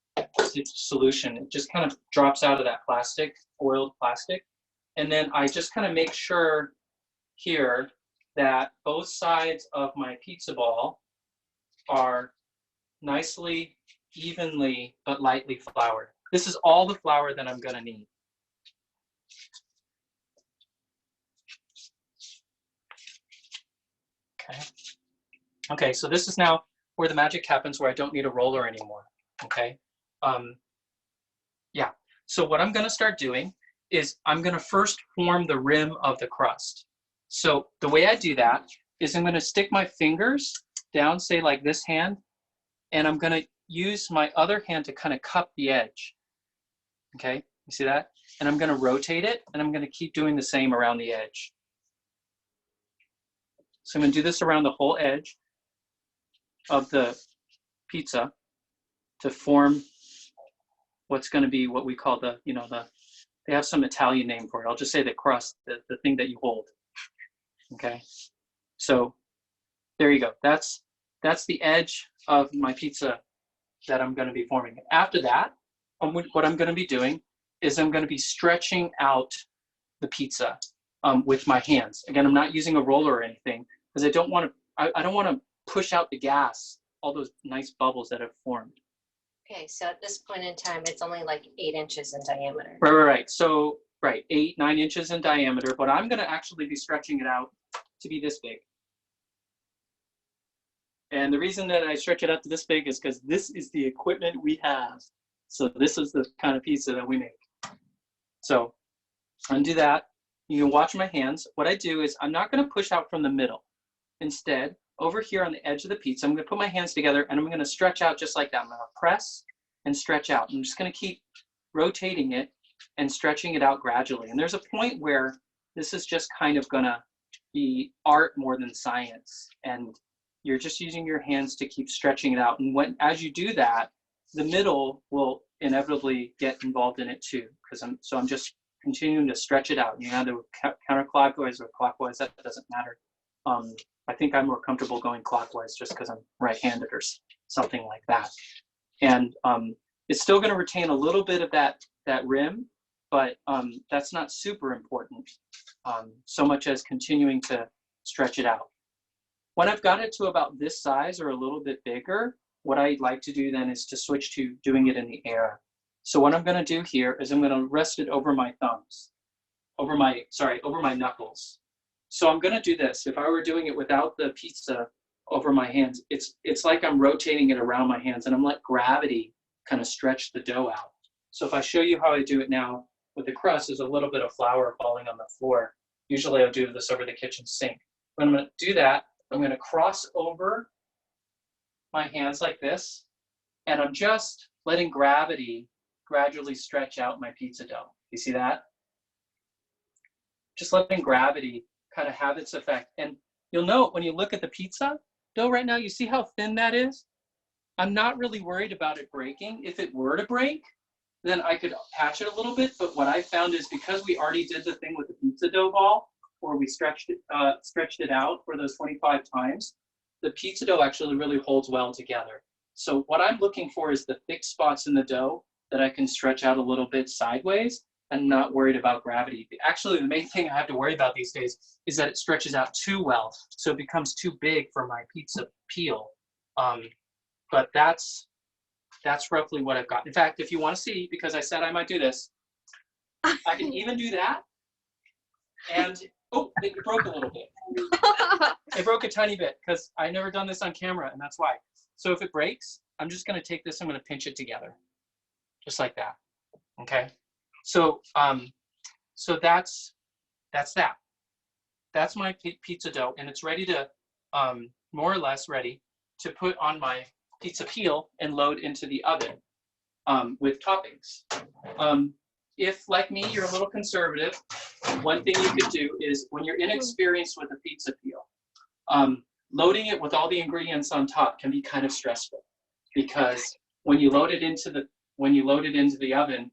solution. It just kind of drops out of that plastic, oiled plastic. And then I just kind of make sure here that both sides of my pizza ball are nicely, evenly, but lightly floured. This is all the flour that I'm gonna need. Okay, so this is now where the magic happens, where I don't need a roller anymore, okay? Yeah, so what I'm gonna start doing is I'm gonna first form the rim of the crust. So the way I do that is I'm gonna stick my fingers down, say like this hand, and I'm gonna use my other hand to kind of cup the edge, okay? You see that? And I'm gonna rotate it, and I'm gonna keep doing the same around the edge. So I'm gonna do this around the whole edge of the pizza to form what's going to be what we call the, they have some Italian name for it. I'll just say the crust, the thing that you hold. Okay. So there you go. That's the edge of my pizza that I'm going to be forming. After that, what I'm going to be doing is I'm going to be stretching out the pizza with my hands. Again, I'm not using a roller or anything because I don't want to push out the gas, all those nice bubbles that have formed. Okay, so at this point in time, it's only like 8 inches in diameter. Right. So, 8, 9 inches in diameter, but I'm gonna actually be stretching it out to be this big. And the reason that I stretch it out to this big is because this is the equipment we have. So this is the kind of pizza that we make. So undo that. You can watch my hands. What I do is I'm not gonna push out from the middle. Instead, over here on the edge of the pizza, I'm gonna put my hands together and I'm gonna stretch out just like that. I'm gonna press and stretch out. I'm just gonna keep rotating it and stretching it out gradually. And there's a point where this is just kind of gonna be art more than science. And you're just using your hands to keep stretching it out. And as you do that, the middle will inevitably get involved in it too. So I'm just continuing to stretch it out. You know, either counterclockwise or clockwise, that doesn't matter. I think I'm more comfortable going clockwise just because I'm right-handed or something like that. And it's still going to retain a little bit of that rim, but that's not super important so much as continuing to stretch it out. When I've got it to about this size or a little bit bigger, what I like to do then is to switch to doing it in the air. So what I'm going to do here is I'm going to rest it over my thumbs. over my knuckles. So I'm gonna do this. If I were doing it without the pizza over my hands, it's like I'm rotating it around my hands, and I'm letting gravity kind of stretch the dough out. So if I show you how I do it now with the crust, there's a little bit of flour falling on the floor. Usually I'll do this over the kitchen sink. When I'm gonna do that, I'm gonna cross over my hands like this, and I'm just letting gravity gradually stretch out my pizza dough. You see that? Just letting gravity kind of have its effect. And you'll note when you look at the pizza dough right now, you see how thin that is? I'm not really worried about it breaking. If it were to break, then I could patch it a little bit. But what I found is because we already did the thing with the pizza dough ball, where we stretched it out for those 25 times, the pizza dough actually really holds well together. So what I'm looking for is the thick spots in the dough that I can stretch out a little bit sideways and not worried about gravity. Actually, the main thing I have to worry about these days is that it stretches out too well, so it becomes too big for my pizza peel. But that's roughly what I've got. In fact, if you want to see, because I said I might do this, I can even do that. And, oh, it broke a little bit. It broke a tiny bit because I never done this on camera, and that's why. So if it breaks, I'm just going to take this, I'm going to pinch it together, just like that. Okay. So so that's that. That's my pizza dough, and it's ready to more or less ready to put on my pizza peel and load into the oven with toppings. If, like me, you're a little conservative, one thing you could do is when you're inexperienced with a pizza peel, loading it with all the ingredients on top can be kind of stressful, because when you load it into the oven,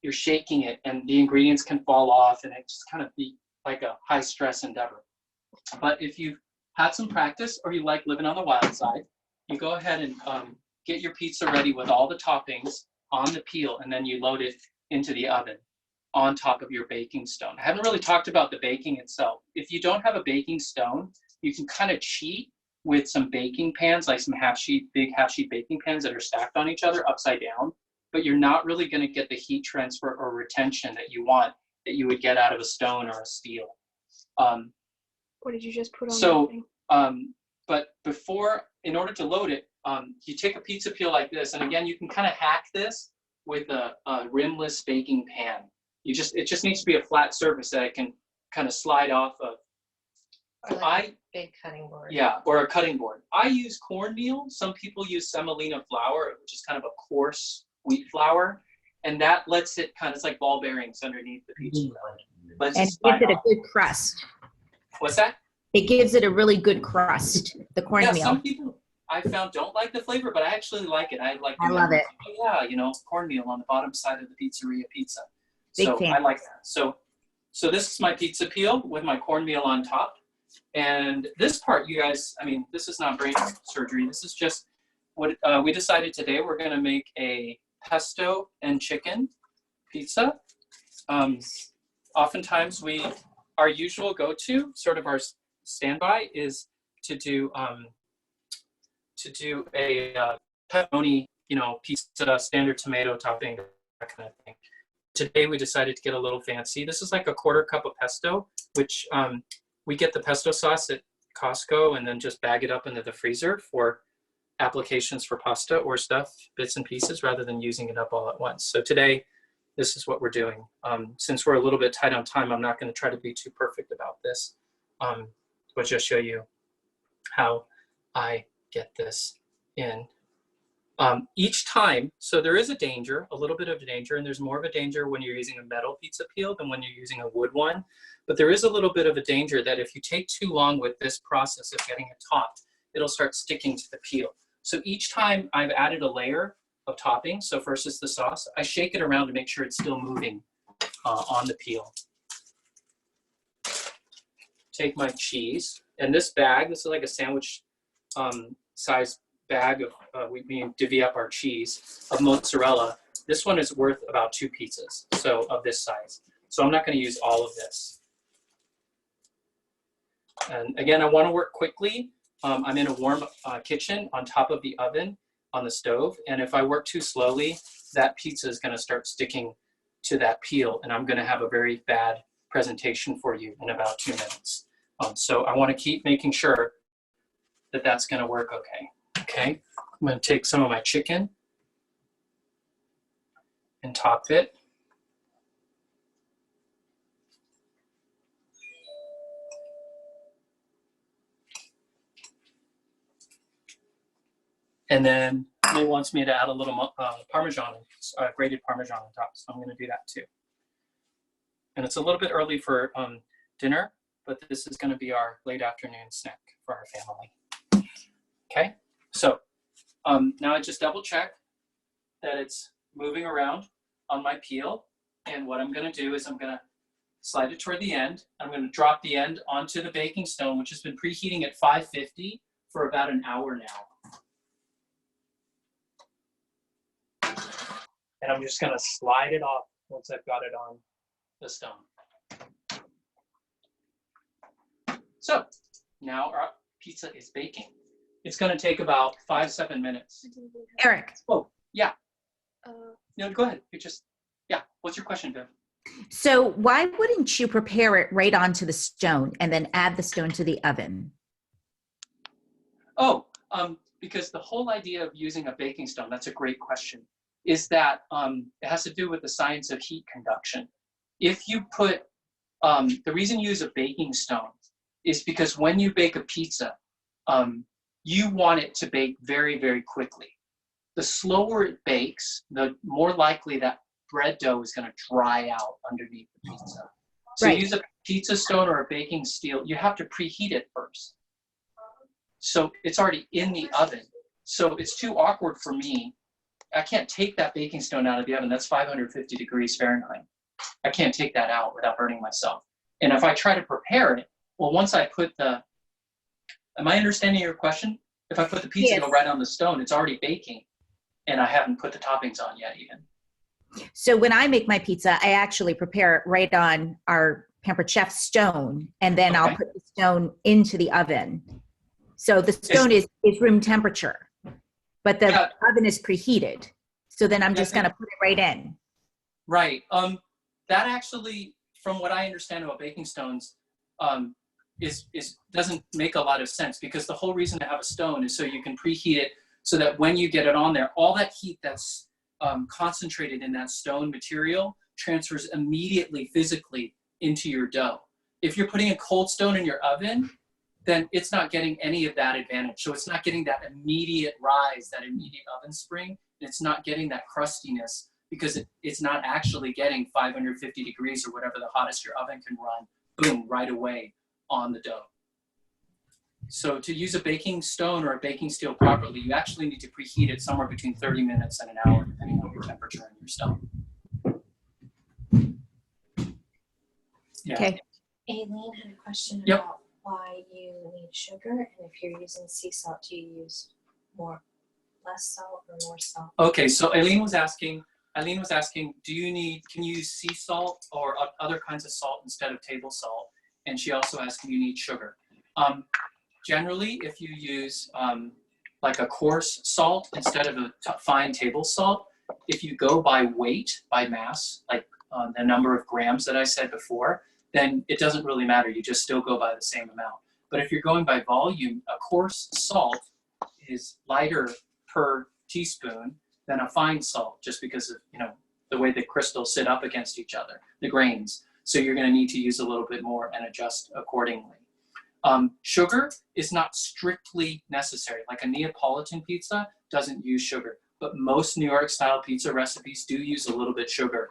you're shaking it and the ingredients can fall off, and it just kind of be like a high stress endeavor. But if you've had some practice or you like living on the wild side, you go ahead and get your pizza ready with all the toppings on the peel, and then you load it into the oven on top of your baking stone. I haven't really talked about the baking itself. If you don't have a baking stone, you can kind of cheat with some baking pans, like some big half sheet baking pans that are stacked on each other upside down, but you're not really going to get the heat transfer or retention that you want, that you would get out of a stone or a steel. What did you just put on So, that thing? but in order to load it, you take a pizza peel like this, and again, you can kind of hack this with a rimless baking pan. It just needs to be a flat surface that it can kind of slide off of. Or like a big cutting board. Yeah, or a cutting board. I use cornmeal. Some people use semolina flour, which is kind of a coarse wheat flour, and that lets it it's like ball bearings underneath the pizza. And it gives it a good crust. What's that? It gives it a really good crust, the cornmeal. Yeah, some people I found don't like the flavor, but I actually like it. I love it. Oh, yeah, cornmeal on the bottom side of the pizzeria pizza. Big So fan. I like that. So this is my pizza peel with my cornmeal on top. And this part, you guys, this is not brain surgery. This is just what we decided today. We're going to make a pesto and chicken pizza. Oftentimes our usual go-to, sort of our standby, is to do a pepperoni, pizza, standard tomato topping, that kind of thing. Today we decided to get a little fancy. This is like a 1/4 cup of pesto, which we get the pesto sauce at Costco and then just bag it up into the freezer for applications for pasta or stuff, bits and pieces, rather than using it up all at once. So today, this is what we're doing. Since we're a little bit tight on time, I'm not going to try to be too perfect about this, but just show you how I get this in. Each time, so there is a little bit of a danger, and there's more of a danger when you're using a metal pizza peel than when you're using a wood one. But there is a little bit of a danger that if you take too long with this process of getting it topped, it'll start sticking to the peel. So each time I've added a layer of topping, so first it's the sauce, I shake it around to make sure it's still moving on the peel. Take my cheese, and this is like a sandwich size bag of, we divvy up our cheese of mozzarella. This one is worth about 2 pizzas, so of this size. So I'm not going to use all of this. And again, I want to work quickly. I'm in a warm kitchen on top of the oven on the stove, and if I work too slowly, that pizza is going to start sticking to that peel, and I'm going to have a very bad presentation for you in about 2 minutes. So I want to keep making sure that that's going to work okay. Okay, I'm going to take some of my chicken and top it. And then May wants me to add a little Parmesan, grated Parmesan on top. So I'm going to do that too. And it's a little bit early for dinner, but this is going to be our late afternoon snack for our family. Okay, so now I just double check that it's moving around on my peel. And what I'm going to do is I'm going to slide it toward the end. I'm going to drop the end onto the baking stone, which has been preheating at 550 for about an hour now. And I'm just going to slide it off once I've got it on the stone. So now our pizza is baking. It's going to take about 5-7 minutes. Eric, Oh, yeah. No, go ahead. Yeah. What's your question, Viv? so why wouldn't you prepare it right onto the stone and then add the stone to the oven? Oh, because the whole idea of using a baking stone, that's a great question, is that it has to do with the science of heat conduction. If you put, the reason you use a baking stone is because when you bake a pizza, you want it to bake very, very quickly. The slower it bakes, the more likely that bread dough is going to dry out underneath the pizza. So Right. use a pizza stone or a baking steel, you have to preheat it first. So it's already in the oven. So it's too awkward for me. I can't take that baking stone out of the oven. That's 550 degrees Fahrenheit. I can't take that out without burning myself. And if I try to prepare it, well, once I put the, am I understanding your question? If I put the pizza Yes. dough right on the stone, it's already baking and I haven't put the toppings on yet even. So when I make my pizza, I actually prepare it right on our Pampered Chef stone, and then I'll Okay. put the stone into the oven. So the stone is room temperature, but the Yeah. oven is preheated. So then I'm Yeah, just going to put it right in. Right. That actually, from what I understand about baking stones, is doesn't make a lot of sense, because the whole reason to have a stone is so you can preheat it so that when you get it on there, all that heat that's concentrated in that stone material transfers immediately physically into your dough. If you're putting a cold stone in your oven, then it's not getting any of that advantage. So it's not getting that immediate rise, that immediate oven spring. It's not getting that crustiness because it's not actually getting 550 degrees or whatever the hottest your oven can run, boom, right away on the dough. So to use a baking stone or a baking steel properly, you actually need to preheat it somewhere between 30 minutes and an hour, depending on your temperature in your stone. Yeah. Okay. Aileen had a question Yep. about why you need sugar, and if you're using sea salt, do you use less salt or more salt? Okay, so Eileen was asking, can you use sea salt or other kinds of salt instead of table salt? And she also asked, do you need sugar? Generally, if you use like a coarse salt instead of a fine table salt, if you go by weight, by mass, like the number of grams that I said before, then it doesn't really matter. You just still go by the same amount. But if you're going by volume, a coarse salt is lighter per teaspoon than a fine salt, just because of the way the crystals sit up against each other, the grains. So you're going to need to use a little bit more and adjust accordingly. Sugar is not strictly necessary. Like a Neapolitan pizza doesn't use sugar, but most New York style pizza recipes do use a little bit sugar.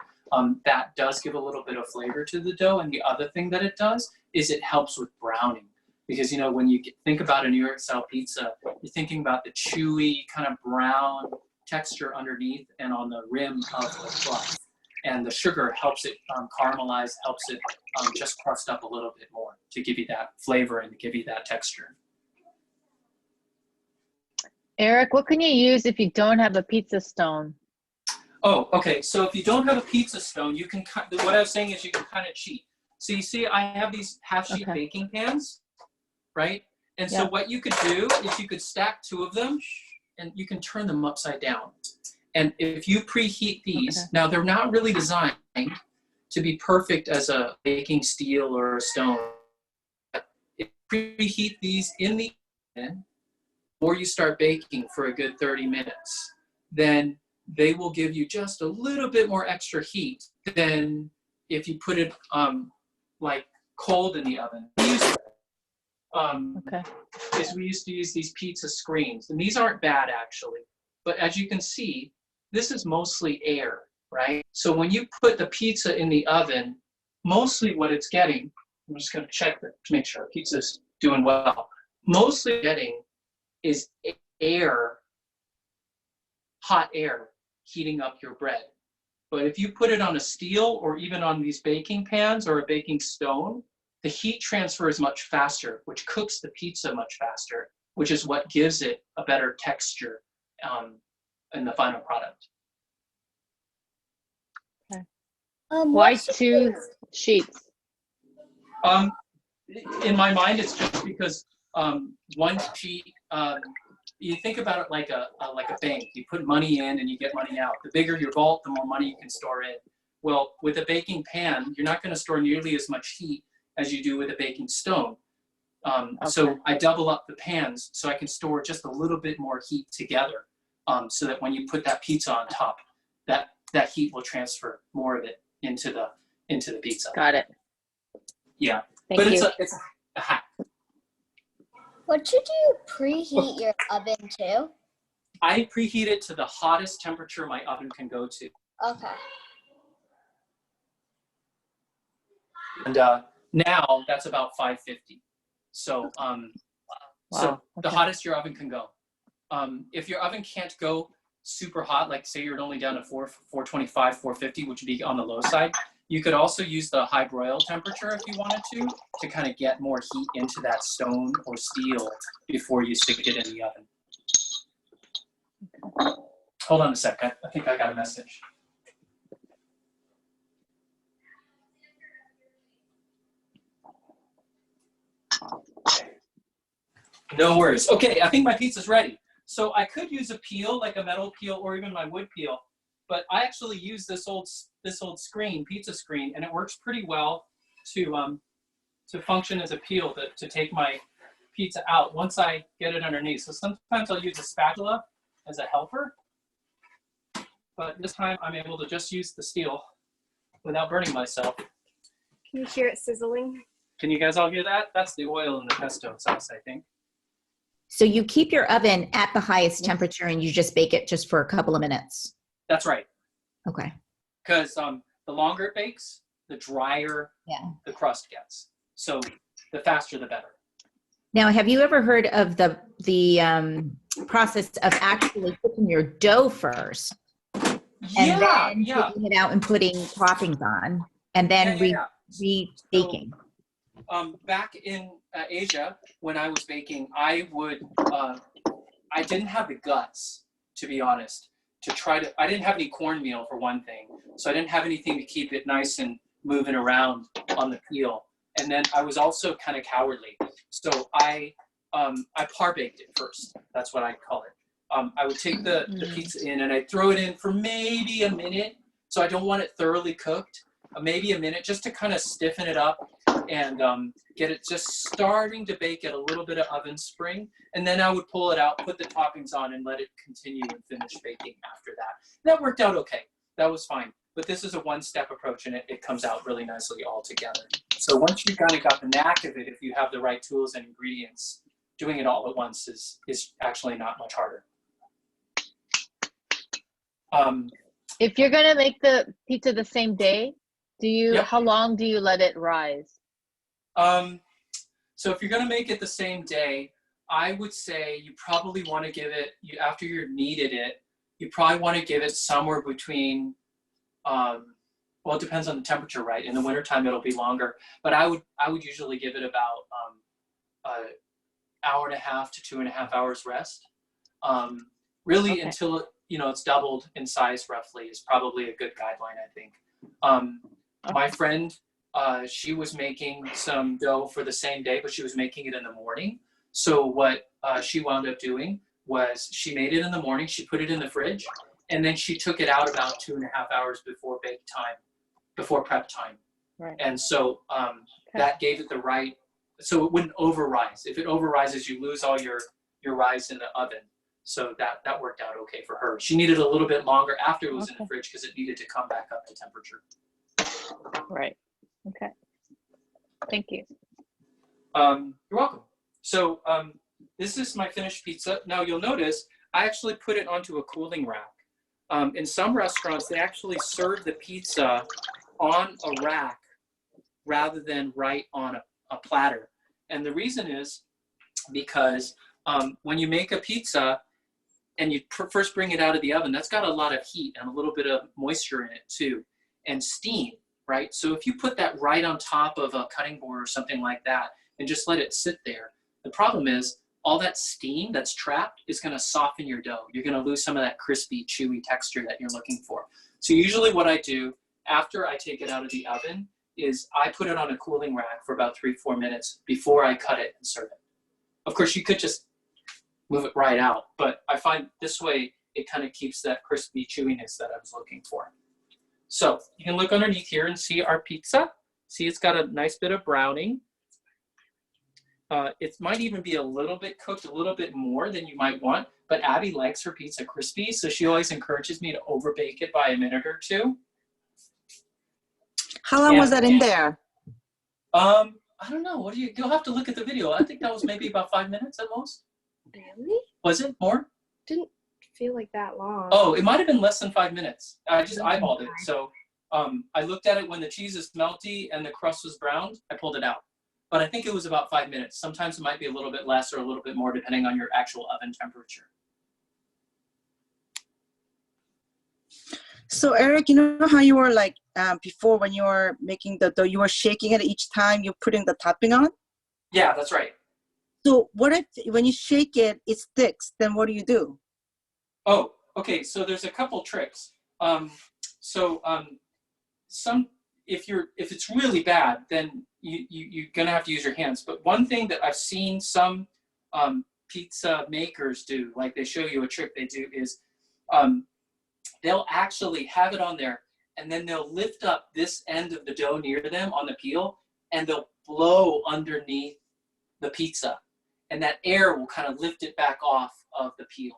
That does give a little bit of flavor to the dough. And the other thing that it does is it helps with browning. Because, when you think about a New York style pizza, you're thinking about the chewy kind of brown texture underneath and on the rim of the crust. And the sugar helps it caramelize, helps it just crust up a little bit more to give you that flavor and to give you that texture. Eric, what can you use if you don't have a pizza stone? Oh, okay. So if you don't have a pizza stone, you can, what I was saying is you can kind of cheat. So you see, I have these half-sheet baking pans, right? And so what you could do is you could stack 2 of them and you can turn them upside down. And if you preheat these, now they're not really designed to be perfect as a baking steel or a stone. If you preheat these in the oven, or you start baking for a good 30 minutes, then they will give you just a little bit more extra heat than if you put it like cold in the oven. Okay. Is we used to use these pizza screens, and these aren't bad actually, but as you can see, this is mostly air, right? So when you put the pizza in the oven, mostly what it's getting, I'm just going to check that to make sure pizza's doing well, mostly getting is air, hot air heating up your bread. But if you put it on a steel or even on these baking pans or a baking stone, the heat transfer is much faster, which cooks the pizza much faster, which is what gives it a better texture in the final product. Why two sheets? In my mind, it's just because one sheet, you think about it like a bank. You put money in and you get money out. The bigger your vault, the more money you can store in. Well, with a baking pan, you're not going to store nearly as much heat as you do with a baking stone. So I double up the pans so I can store just a little bit more heat together, so that when you put that pizza on top, that heat will transfer more of it into the pizza. Got it. Yeah, Thank but you. it's a hack. What should you preheat your oven to? I preheat it to the hottest temperature my oven can go to. Okay. And now that's about 550. So so the hottest your oven can go. If your oven can't go super hot, like say you're only down to 425, 450, which would be on the low side, you could also use the high broil temperature if you wanted to kind of get more heat into that stone or steel before you stick it in the oven. Hold on a sec. I think I got a message. No worries. Okay, I think my pizza's ready. So I could use a peel, like a metal peel or even my wood peel, but I actually use this old screen, pizza screen, and it works pretty well to function as a peel to take my pizza out once I get it underneath. So sometimes I'll use a spatula as a helper, but this time I'm able to just use the steel without burning myself. Can you hear it sizzling? Can you guys all hear that? That's the oil in the pesto sauce, I think. So you keep your oven at the highest temperature and you just bake it just for a couple of minutes. That's right. Okay. Because the longer it bakes, the drier the crust gets. So the faster, the better. Now, have you ever heard of the process of actually cooking your dough first, and then taking it out and putting toppings on, and then re-baking? Back in Asia, when I was baking, I didn't have the guts, to be honest, I didn't have any cornmeal for one thing, so I didn't have anything to keep it nice and moving around on the peel. And then I was also kind of cowardly, so I par-baked it first. That's what I call it. I would take the pizza in and I'd throw it in for maybe a minute, so I don't want it thoroughly cooked. Maybe a minute, just to kind of stiffen it up and get it just starting to bake at a little bit of oven spring. And then I would pull it out, put the toppings on, and let it continue and finish baking after that. That worked out okay. That was fine. But this is a one-step approach, and it comes out really nicely all together. So once you've kind of got the knack of it, if you have the right tools and ingredients, doing it all at once is actually not much harder. If you're gonna make the pizza the same day, how long do you let it rise? So if you're going to make it the same day, I would say you probably want to give it, after you've kneaded it, you probably want to give it somewhere between, well, it depends on the temperature, right? In the wintertime, it'll be longer, but I would usually give it about an hour and a half to 2.5 hours rest. Really until it's doubled in size roughly is probably a good guideline, I think. My friend, she was making some dough for the same day, but she was making it in the morning. So what she wound up doing was she made it in the morning, she put it in the fridge, and then she took it out about 2.5 hours before bake time. before prep time. Right. And so that gave it the right, so it wouldn't over-rise. If it over-rises, you lose all your rise in the oven. So that worked out okay for her. She needed a little bit longer after it was in the fridge because it needed to come back up to temperature. Right. Okay. Thank you. You're welcome. So this is my finished pizza. Now you'll notice I actually put it onto a cooling rack. In some restaurants, they actually serve the pizza on a rack rather than right on a platter. And the reason is because when you make a pizza and you first bring it out of the oven, that's got a lot of heat and a little bit of moisture in it too, and steam, right? So if you put that right on top of a cutting board or something like that and just let it sit there, the problem is all that steam that's trapped is going to soften your dough. You're going to lose some of that crispy, chewy texture that you're looking for. So usually what I do after I take it out of the oven is I put it on a cooling rack for about 3-4 minutes before I cut it and serve it. Of course, you could just move it right out, but I find this way it kind of keeps that crispy chewiness that I was looking for. So you can look underneath here and see our pizza. See, it's got a nice bit of browning. It might even be a little bit cooked, a little bit more than you might want, but Abby likes her pizza crispy, so she always encourages me to over bake it by a minute or two. How long was that in there? I don't know. You'll have to look at the video. I think that was maybe about 5 minutes at most. Really? Was it more? Didn't feel like that long. Oh, it might have been less than 5 minutes. I just eyeballed it. So I looked at it when the cheese is melty and the crust was browned. I pulled it out. But I think it was about 5 minutes. Sometimes it might be a little bit less or a little bit more depending on your actual oven temperature. So Eric, you know how you were like before when you were making the dough, you were shaking it each time you're putting the topping on? Yeah, that's right. So what if when you shake it, it sticks? Then what do you do? Oh, okay. So there's a couple tricks. If it's really bad, then you're gonna have to use your hands. But one thing that I've seen some pizza makers do, like they show you a trick they do, is they'll actually have it on there, and then they'll lift up this end of the dough near them on the peel, and they'll blow underneath the pizza, and that air will kind of lift it back off of the peel.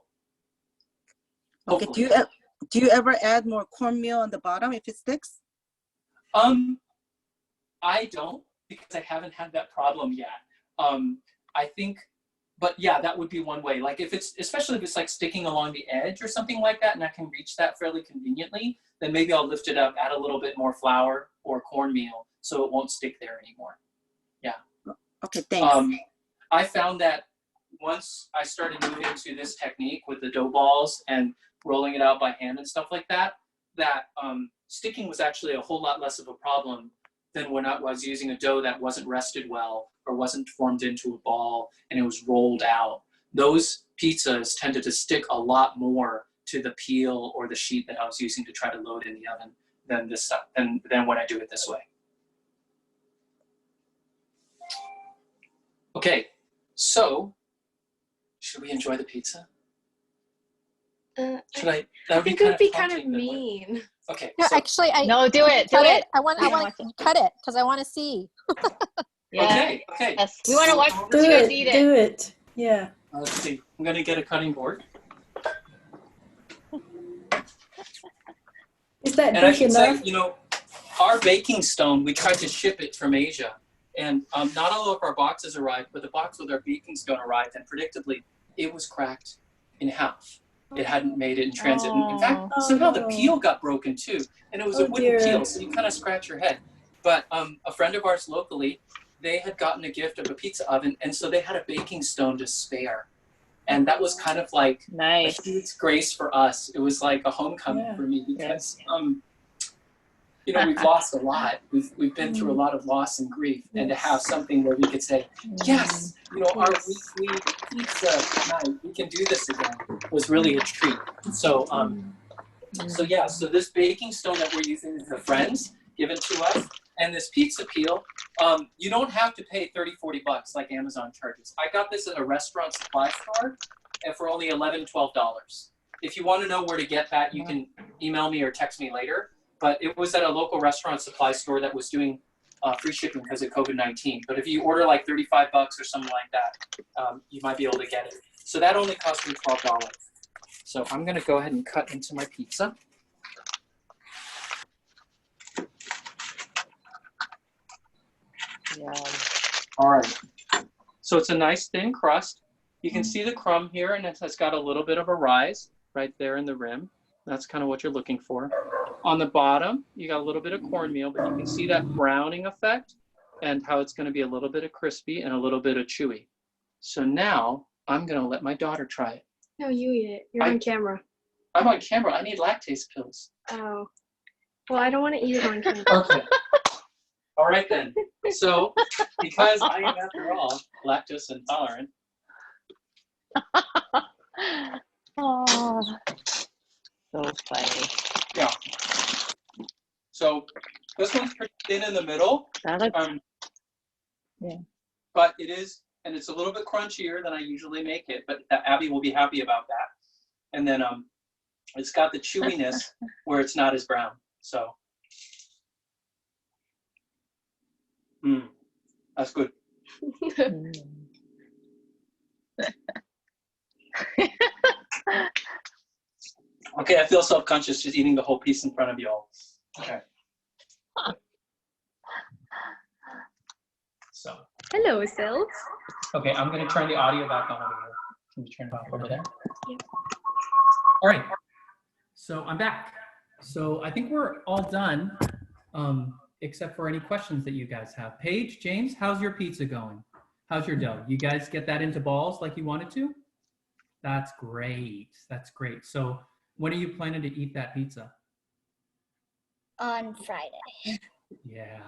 Okay. Do you ever add more cornmeal on the bottom if it sticks? I don't, because I haven't had that problem yet. I think, but yeah, that would be one way. Like especially if it's like sticking along the edge or something like that, and I can reach that fairly conveniently, then maybe I'll lift it up, add a little bit more flour or cornmeal so it won't stick there anymore. Yeah. Okay, thanks. I found that once I started moving to this technique with the dough balls and rolling it out by hand and stuff like that, sticking was actually a whole lot less of a problem than when I was using a dough that wasn't rested well or wasn't formed into a ball and it was rolled out. Those pizzas tended to stick a lot more to the peel or the sheet that I was using to try to load in the oven than this stuff, than when I do it this way. Okay, so should we enjoy the pizza? Should I? That would I think it would be kind of mean. Okay. No, so, actually, No, do it. Do it. I want to cut it because I want to see. Yeah. Okay. Okay. Yes. We want to watch Do you guys it. eat it. Do it. Yeah. Let's see. I'm gonna get a cutting board. Is that And I big should enough? say, our baking stone, we tried to ship it from Asia. And not all of our boxes arrived, but the box with our baking stone arrived, and predictably, it was cracked in half. It hadn't made it in transit. In fact, somehow the peel got broken too. And it was a wooden dear. peel, so you kind of scratch your head. But a friend of ours locally, they had gotten a gift of a pizza oven, and so they had a baking stone to spare. And that was kind of like Nice. a huge grace for us. It was like a homecoming Yeah. for me because we've lost a lot. We've been through a lot of loss and grief, and to have something where we could say, yes, our weekly pizza night, we can do this again, was really a treat. So so this baking stone that we're using is a friend's given to us, and this pizza peel, you don't have to pay $30-40 like Amazon charges. I got this at a restaurant supply store, and for only $11-12. If you want to know where to get that, you can email me or text me later. but it was at a local restaurant supply store that was doing free shipping because of COVID-19. But if you order like $35 or something like that, you might be able to get it. So that only cost me $12. So I'm gonna go ahead and cut into my pizza. Yeah. All right. So it's a nice thin crust. You can see the crumb here, and it's got a little bit of a rise right there in the rim. That's kind of what you're looking for. On the bottom, you got a little bit of cornmeal, but you can see that browning effect and how it's going to be a little bit of crispy and a little bit of chewy. So now I'm going to let my daughter try it. No, you eat it. You're on camera. I'm on camera. I need lactase pills. Oh. Well, I don't want to eat it on camera. Okay. All right then. So because I am, after all, lactose intolerant. Oh, so funny. Yeah. So this one's pretty thin in the middle. That looks, yeah. But it is, and it's a little bit crunchier than I usually make it, but Abby will be happy about that. And then it's got the chewiness where it's not as brown. So, that's good. Okay, I feel self-conscious just eating the whole piece in front of you all. Okay. So. Hello, Sil. Okay, I'm going to turn the audio back on over here. Can you turn it off over there? Yeah. All right. So I'm back. So I think we're all done, except for any questions that you guys have. Paige, James, how's your pizza going? How's your dough? You guys get that into balls like you wanted to? That's great. That's great. So when are you planning to eat that pizza? On Friday. Yeah.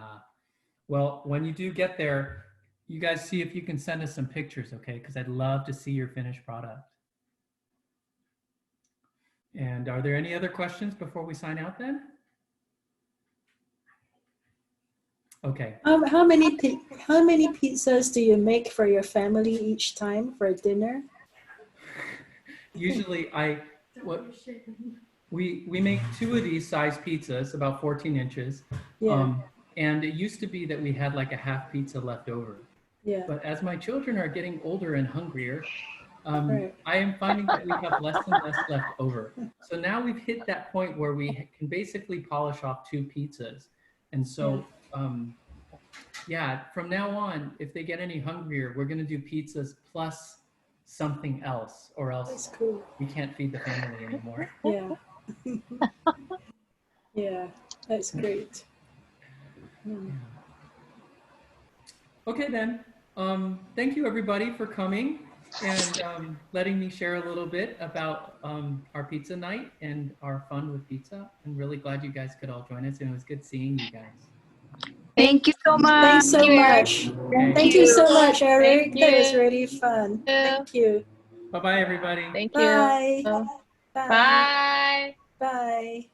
Well, when you do get there, you guys see if you can send us some pictures, okay? Because I'd love to see your finished product. And are there any other questions before we sign out then? Okay. How many pizzas do you make for your family each time for dinner? Usually we make 2 of these size pizzas, about 14 inches. Yeah. And it used to be that we had like a half pizza left over. Yeah. But as my children are getting older and hungrier, Right. I am finding that we have less and less left over. So now we've hit that point where we can basically polish off 2 pizzas. And so, yeah, from now on, if they get any hungrier, we're going to do pizzas plus something else, or else That's cool. we can't feed the family anymore. Yeah. Yeah, that's great. Okay then. Thank you everybody for coming and letting me share a little bit about our pizza night and our fun with pizza. I'm really glad you guys could all join us, and it was good seeing you guys. Thank you so much. Thanks so much. Okay. Thank you so much, Eric. Thank That was you. really fun. Thank you. Bye-bye everybody. Thank you. Bye. Bye. Bye. Bye.